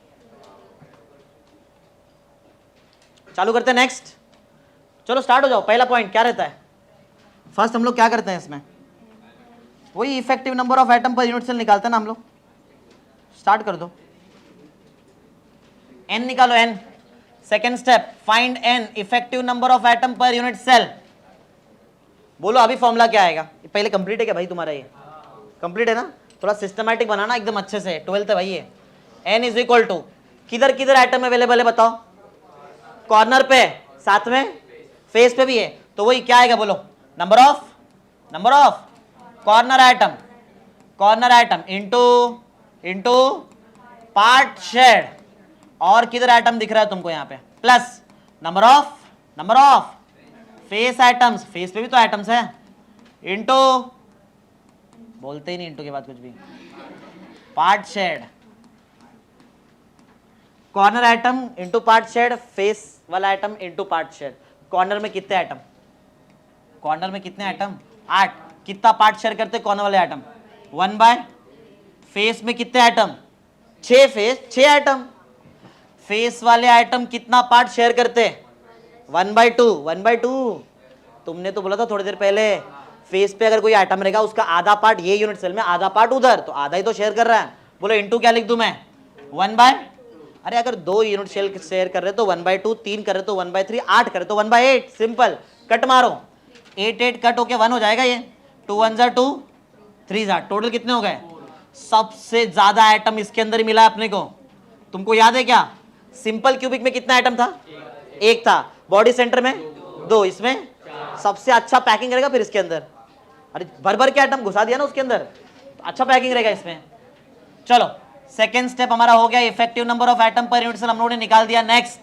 चालू करते हैं। नेक्स्ट, चलो स्टार्ट हो जाओ। पहला पॉइंट क्या रहता है? फर्स्ट हम लोग क्या करते हैं इसमें, वही effective number of atom per unit cell निकालते हैं ना हम लोग। स्टार्ट कर दो, एन निकालो, N. Second step, find N effective number of atom per unit cell. बोलो अभी फॉर्मूला क्या आएगा? पहले कंप्लीट है क्या भाई तुम्हारा? ये कंप्लीट है ना, थोड़ा सिस्टमैटिक बनाना एकदम अच्छे से, 12th है भाई ये। n इज इक्वल टू, किधर किधर एटम अवेलेबल है बताओ? कॉर्नर पे, साथ में फेस पे भी है, तो वही क्या आएगा बोलो? Number of corner atom, corner atom into part shared. और किधर एटम दिख रहा है तुमको यहाँ पे? Plus number of face atoms, face पे भी तो एटम्स है, इंटू, बोलते ही नहीं इंटू के बाद कुछ भी, part shared. Corner atom into part shared, face वाला atom into part shared. Corner में कितने एटम? कॉर्नर में कितने एटम? 8। कितना पार्ट शेयर करते कॉर्नर वाले एटम? 1/। फेस में कितने एटम? 6 face 6 atom. फेस वाले एटम कितना पार्ट शेयर करते? 1/2 1/2। तुमने तो बोला था थोड़ी देर पहले, फेस पे अगर कोई एटम रहेगा उसका आधा पार्ट ये यूनिट सेल में, आधा पार्ट उधर, तो आधा ही तो शेयर कर रहा है। बोलो इंटू क्या लिख दूं मैं? 1/, अरे अगर 2 यूनिट सेल शेयर कर रहे तो 1/2, 3 कर रहे तो 1/3, 8 करे तो 1/8। सिंपल, कट मारो, 8 कट होके 1 हो जाएगा ये। 2 1 जा 2, 3 जा, टोटल कितने हो गए? सबसे ज्यादा एटम इसके अंदर मिला है अपने को। तुमको याद है क्या? सिंपल क्यूबिक में कितना एटम था? 1 था। बॉडी सेंटर में 2, इसमें सबसे अच्छा पैकिंग रहेगा फिर इसके अंदर। अरे भर भर के एटम घुसा दिया ना उसके अंदर, तो अच्छा पैकिंग रहेगा इसमें। चलो सेकेंड स्टेप हमारा हो गया, effective number of atom per unit cell हम लोगों ने निकाल दिया। नेक्स्ट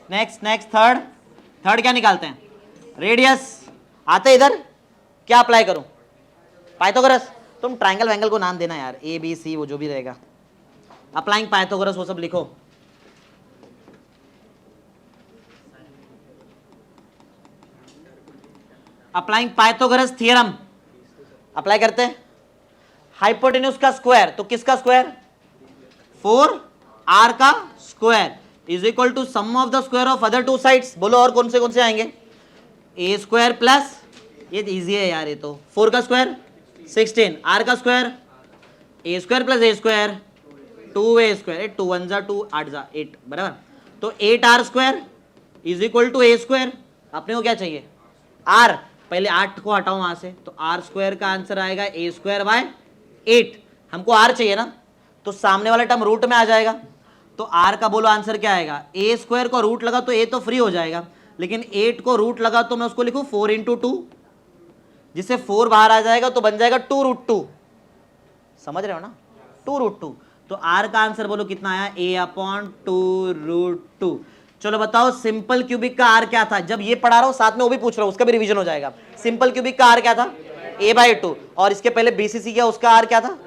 थर्ड क्या निकालते हैं? रेडियस। आते इधर क्या अप्लाई करूं? पाइथागोरस। तुम ट्रायंगल वैंगल को नाम देना यार, ए बी सी वो जो भी रहेगा, अप्लाइंग पाइथागोरस वो सब लिखो। अप्लाइंग पाइथागोरस थ्योरम अप्लाई करते हैं। हाइपोटेन्यूज का स्क्वायर, तो किसका स्क्वायर? 4r का square is equal to sum of the square of other 2 sides. बोलो और कौन से आएंगे? a स्क्वायर प्लस, ये इजी है यार, ये तो 4 का स्क्वायर 16, r का square a square plus a square 2a square, 2 1 जा 2, 8 जा 8 बराबर। तो 8r square is equal to a square. अपने को क्या चाहिए? r। पहले 8 को हटाओ वहां से, तो r स्क्वायर का आंसर आएगा a स्क्वायर बाय 8। हमको r चाहिए ना, तो सामने वाला टर्म रूट में आ जाएगा, तो r का बोलो आंसर क्या आएगा? a स्क्वायर को रूट लगा तो a तो फ्री हो जाएगा, लेकिन 8 को रूट लगा तो मैं उसको लिखूं 4 × 2, जिससे 4 बाहर आ जाएगा तो बन जाएगा 2√2। समझ रहे हो ना? 2√2। तो r का आंसर बोलो कितना आया? a/2√2। चलो बताओ सिंपल क्यूबिक का r क्या था? जब ये पढ़ा रहा हूं साथ में वो भी पूछ रहा हूं, उसका भी रिवीजन हो जाएगा। सिंपल क्यूबिक का r क्या था? a/2। और इसके पहले BCC क्या, उसका r क्या था?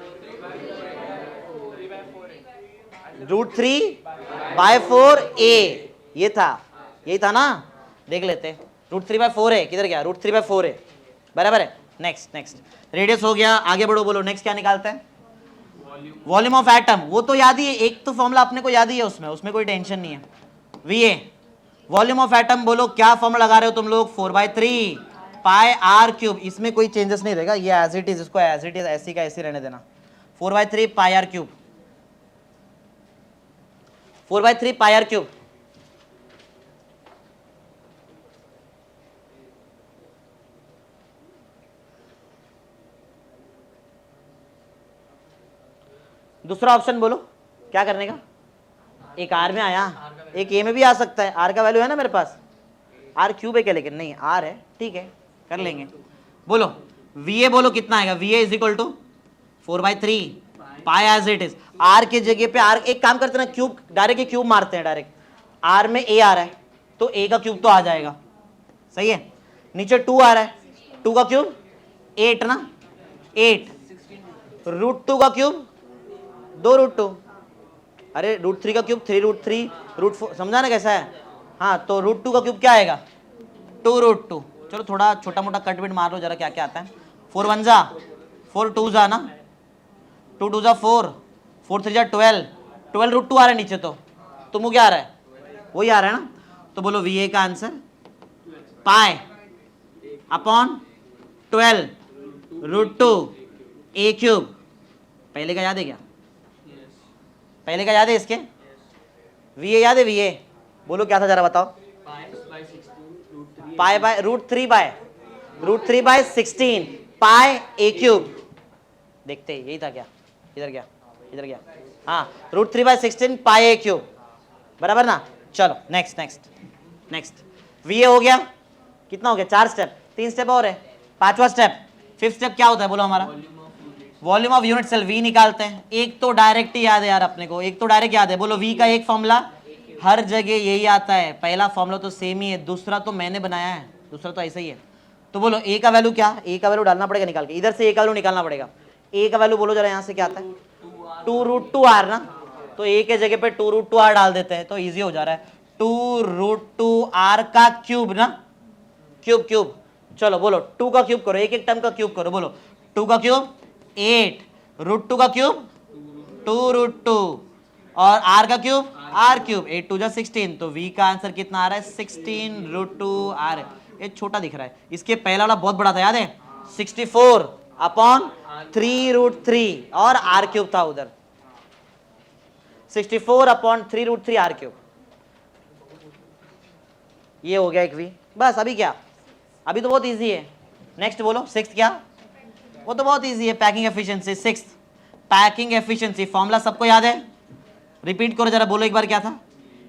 √3/4a। ये था, यही था ना? देख लेते, √3/4 है, किधर गया, √3/4 है, बराबर है। नेक्स्ट नेक्स्ट, रेडियस हो गया, आगे बढ़ो, बोलो नेक्स्ट क्या निकालते हैं, वॉल्यूम ऑफ एटम। वो तो याद ही है, एक तो फॉर्मूला अपने को याद ही है, उसमें उसमें कोई टेंशन नहीं है। VA वॉल्यूम ऑफ एटम, बोलो क्या फॉर्मूला लगा रहे हो तुम लोग, 4/3 पाई आर क्यूब। इसमें कोई चेंजेस नहीं रहेगा, ये एज इट इज, इसको एज इट इज ऐसी का ऐसी रहने देना। 4/3 pi are cube, 4/3 pi are cube. दूसरा ऑप्शन बोलो क्या करने का, एक आर में आया, एक ए में भी आ सकता है, आर का वैल्यू है ना मेरे पास, आर क्यूब है क्या, लेकिन नहीं आर है, ठीक है कर लेंगे। बोलो VA बोलो कितना आएगा, VA is equal to 4/3 pi as it is. R के जगह पे आर, एक काम करते हैं ना, क्यूब डायरेक्ट क्यूब मारते हैं डायरेक्ट, आर में ए आ रहा है तो ए का क्यूब तो आ जाएगा, सही है। नीचे 2 आ रहा है, 2 का क्यूब 8 ना, 8 √2 का क्यूब 2√2, अरे √3 का क्यूब 3√3 √4, समझा ना कैसा है। हाँ तो √2 का क्यूब क्या आएगा, 2√2। चलो थोड़ा छोटा मोटा कट बिट मार लो जरा, क्या क्या आता है। 4 1 जा 4 2 जा ना, 2 2 जा 4 4 3 जा 12 12√2 आ रहा है नीचे, तो तुमको क्या आ रहा है, वही आ रहा है ना। तो बोलो VA का answer pi upon 12√2 A cube. पहले का याद है क्या, पहले का याद है, इसके VA याद है, VA बोलो क्या था जरा बताओ, pi by √3/16 pi A cube. देखते यही था क्या, इधर गया इधर गया, हाँ √3/16 पाई A क्यूब, बराबर ना। चलो नेक्स्ट नेक्स्ट नेक्स्ट, VA हो गया, कितना हो गया, 4 स्टेप, 3 स्टेप और है, 5वां स्टेप, 5th स्टेप क्या होता है बोलो हमारा, volume of unit cell V निकालते हैं। एक तो डायरेक्ट ही याद है यार अपने को, एक तो डायरेक्ट याद है, बोलो V का एक फॉर्मूला हर जगह यही आता है, पहला फॉर्मूला तो सेम ही है, दूसरा तो मैंने बनाया है, दूसरा तो ऐसा ही है। तो बोलो A का वैल्यू क्या, A का वैल्यू डालना पड़ेगा निकाल के, इधर से A का वैल्यू निकालना पड़ेगा। A का वैल्यू बोलो जरा यहाँ से क्या आता है, 2√2R ना, तो A के जगह पे 2√2R डाल देते हैं तो ईजी हो जा रहा है, 2√2R का क्यूब ना, क्यूब क्यूब। चलो बोलो 2 का क्यूब करो, एक एक टर्म का क्यूब करो, बोलो 2 का क्यूब 8 √2 का क्यूब 2√2 और R का क्यूब R क्यूब, 8 2 जा 16, तो V का आंसर कितना आ रहा है, 16√2R। ये छोटा दिख रहा है, इसके पहला वाला बहुत बड़ा था याद है, 64/3√3 और R क्यूब था उधर, 64/3√3 R क्यूब। ये हो गया एक V, बस अभी क्या, अभी तो बहुत इजी है। नेक्स्ट बोलो 6th क्या, वो तो बहुत इजी है, packing efficiency. 6th packing efficiency formula सबको याद है, रिपीट करो जरा, बोलो एक बार क्या था,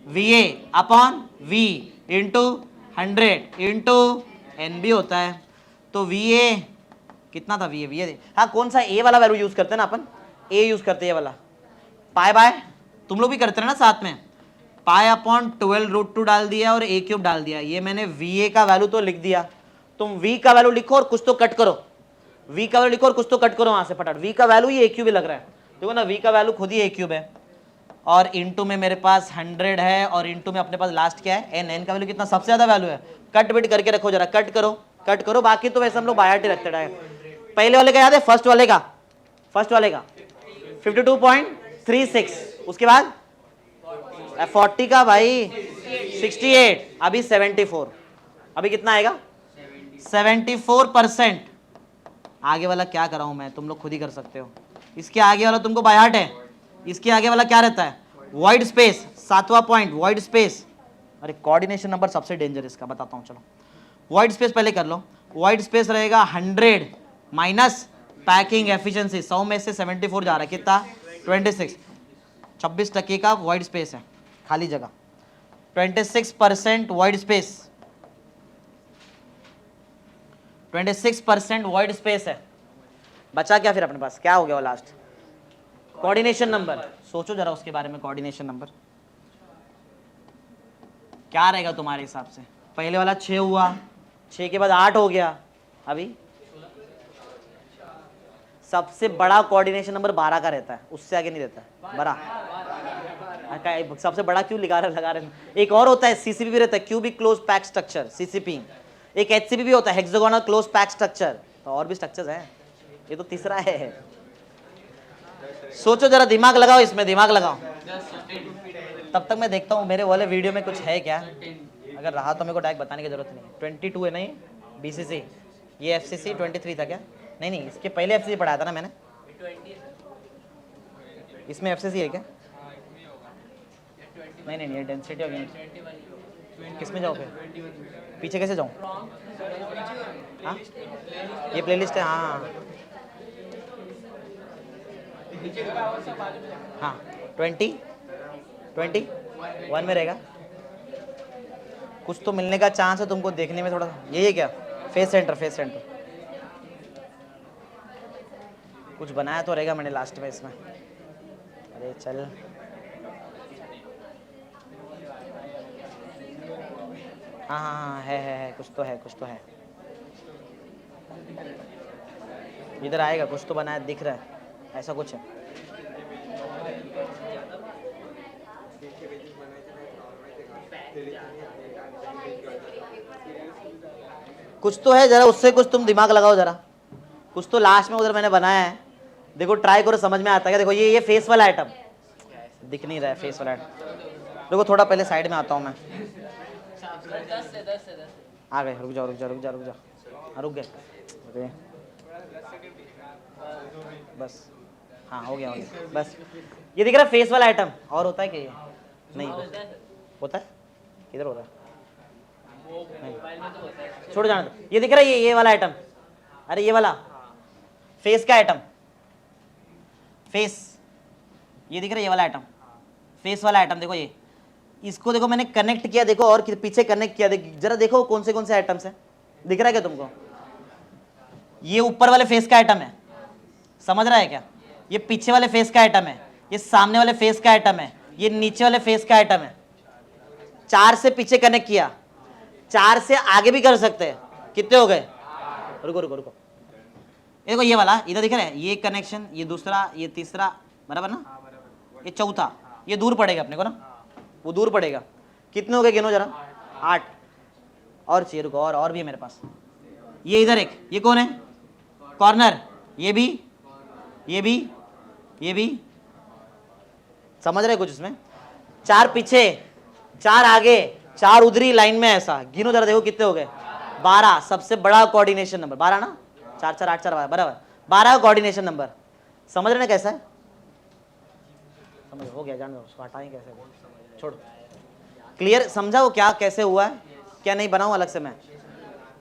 VA/V इंटू 100 इंटू NB होता है। तो VA कितना था, VA हाँ कौन सा A वाला वैल्यू यूज करते हैं ना अपन, A यूज करते हैं ये वाला, पाई बाय, तुम लोग भी करते हैं ना साथ में, पाई अपॉन 12√2 डाल दिया और A क्यूब डाल दिया। ये मैंने VA का वैल्यू तो लिख दिया, तुम V का वैल्यू लिखो और कुछ तो कट करो, V का वैल्यू लिखो और कुछ तो कट करो वहां से फटाफट। V का वैल्यू ही A क्यूब ही लग रहा है, देखो ना V का वैल्यू खुद ही A क्यूब है, और इंटू में मेरे पास 100 है, और इंटू में अपने पास लास्ट क्या है n का वैल्यू कितना, सबसे ज्यादा वैल्यू है, कट बिट करके रखो जरा, कट करो, बाकी तो वैसे हम लोग बायट ही रखते हैं। पहले वाले का याद है, फर्स्ट वाले का 52.36, उसके बाद 40 का भाई 68, अभी 74, अभी कितना आएगा 74%। आगे वाला क्या कराऊं मैं, तुम लोग खुद ही कर सकते हो, इसके आगे वाला तुमको बाय हार्ट है, इसके आगे वाला क्या रहता है, वॉइड स्पेस, 7वां पॉइंट वॉइड स्पेस। अरे कोऑर्डिनेशन नंबर सबसे डेंजर इसका बताता हूं, चलो वॉइड स्पेस पहले कर लो। वॉइड स्पेस रहेगा 100 माइनस पैकिंग एफिशिएंसी, 100 में से 74 जा रहा है, कितना 26, 26% का वॉइड स्पेस है, खाली जगह 26% वॉइड स्पेस, 26% वॉइड स्पेस है। बचा क्या फिर अपने पास, क्या हो गया वो लास्ट, कोऑर्डिनेशन नंबर। सोचो जरा उसके बारे में, कोऑर्डिनेशन नंबर क्या रहेगा तुम्हारे हिसाब से, पहले वाला 6 हुआ, 6 के बाद 8 हो गया, अभी सबसे बड़ा कोऑर्डिनेशन नंबर 12 का रहता है, उससे आगे नहीं रहता है, 12 सबसे बड़ा क्यों लगा रहे। एक और होता है CCP भी रहता है, cubic close pack structure, CCP एक HCP भी होता है, हेक्सागोनल क्लोज पैक स्ट्रक्चर। तो और भी स्ट्रक्चर्स हैं, ये तो तीसरा है। सोचो जरा, दिमाग लगाओ इसमें, दिमाग लगाओ। तब तक मैं देखता हूँ मेरे वाले वीडियो में कुछ है क्या, अगर रहा तो मेरे को डायरेक्ट बताने की जरूरत नहीं। 22 है ना ये BCC, ये FCC 23 था क्या? नहीं नहीं, इसके पहले FCC पढ़ाया था ना मैंने। 20 इसमें FCC है क्या? नहीं नहीं, ये डेंसिटी हो गई। 20 वाली किस में जाओ फिर, पीछे कैसे जाऊँ? हाँ ये प्लेलिस्ट है, हाँ हाँ 21 में रहेगा। कुछ तो मिलने का चांस है तुमको, देखने में थोड़ा। यही है क्या? फेस सेंटर, फेस सेंटर कुछ बनाया तो रहेगा मैंने लास्ट में इसमें। अरे चल, हाँ हाँ हाँ, है कुछ तो है, कुछ तो है इधर आएगा। कुछ तो बनाया दिख रहा है, ऐसा कुछ है। कुछ तो है, जरा उससे कुछ तुम दिमाग लगाओ जरा। कुछ तो लास्ट में उधर मैंने बनाया है, देखो ट्राई करो, समझ में आता है क्या? देखो ये फेस वाला आइटम दिख नहीं रहा है, फेस वाला आइटम। देखो थोड़ा पहले साइड में आता हूँ मैं। 10 से 10 से 10 आ गए, रुक जाओ रुक जाओ रुक जाओ रुक जाओ, हाँ रुक गए। अरे बस, हाँ हो गया हो गया बस। ये दिख रहा है फेस वाला आइटम, और होता है क्या ये? नहीं होता है, किधर हो रहा है? मोबाइल में तो होता है। छोड़ जाना दो। ये दिख रहा है ये वाला आइटम, अरे ये वाला फेस का आइटम, फेस, ये दिख रहा है ये वाला आइटम, फेस वाला आइटम। देखो ये, इसको देखो मैंने कनेक्ट किया, देखो और पीछे कनेक्ट किया, जरा देखो कौन से आइटम्स है, दिख रहा है क्या तुमको? ये ऊपर वाले फेस का आइटम है, समझ रहा है क्या? ये पीछे वाले फेस का आइटम है, ये सामने वाले फेस का आइटम है, ये नीचे वाले फेस का आइटम है। 4 से पीछे कनेक्ट किया, 4 से आगे भी कर सकते हैं। कितने हो गए? रुको रुको रुको, देखो ये वाला इधर दिख रहा है, ये कनेक्शन, ये दूसरा, ये तीसरा, बराबर ना? ये चौथा, ये दूर पड़ेगा अपने को ना, वो दूर पड़ेगा। कितने हो गए गिनो जरा? 8 और चाहिए, रुको और भी है मेरे पास। ये इधर एक, ये कौन है? कॉर्नर, ये भी, ये भी, ये भी, समझ रहे कुछ इसमें? 4 पीछे, 4 आगे, 4 उधरी लाइन में, ऐसा गिनो जरा, देखो कितने हो गए? 12, सबसे बड़ा कोऑर्डिनेशन नंबर 12 ना? 4 4 8 4 बराबर 12 का कोऑर्डिनेशन नंबर। समझ रहे ना कैसा है? समझ हो गया, जान दो उसको, हटाएं कैसे, छोड़। क्लियर समझा वो क्या कैसे हुआ है? क्या नहीं बनाऊं अलग से मैं?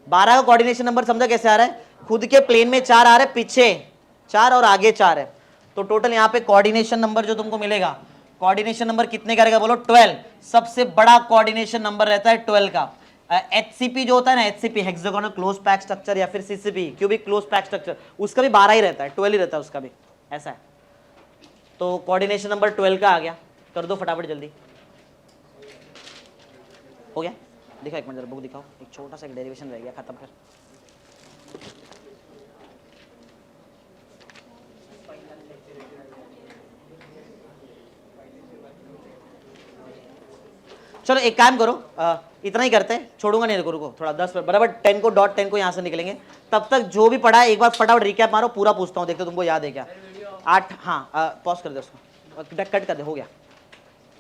12 का कोऑर्डिनेशन नंबर समझा कैसे आ रहा है? खुद के प्लेन में 4 आ रहे हैं, पीछे 4 और आगे 4 है, तो टोटल यहाँ पे कोऑर्डिनेशन नंबर जो तुमको मिलेगा, कोऑर्डिनेशन नंबर कितने का रहेगा बोलो? 12। सबसे बड़ा कोऑर्डिनेशन नंबर रहता है 12 का। HCP जो होता है ना, HCP hexagonal close pack structure, या फिर CCP cubic close pack structure, उसका भी 12 ही रहता है, 12 ही रहता है उसका भी, ऐसा है। तो कोऑर्डिनेशन नंबर 12 का आ गया, कर दो फटाफट जल्दी। हो गया? दिखा एक मिनट जरा, बुक दिखाओ, एक छोटा सा एक डेरिवेशन रह गया, खत्म फिर। चलो एक काम करो, इतना ही करते हैं, छोड़ूंगा नहीं, रुको थोड़ा 10 बराबर 10 को डॉट 10 को यहाँ से निकलेंगे। तब तक जो भी पढ़ा है एक बार फटाफट रिकैप मारो, पूरा पूछता हूँ, देखते तुमको याद है क्या? 8, हाँ पॉज कर दे उसको, कट कर दे, हो गया।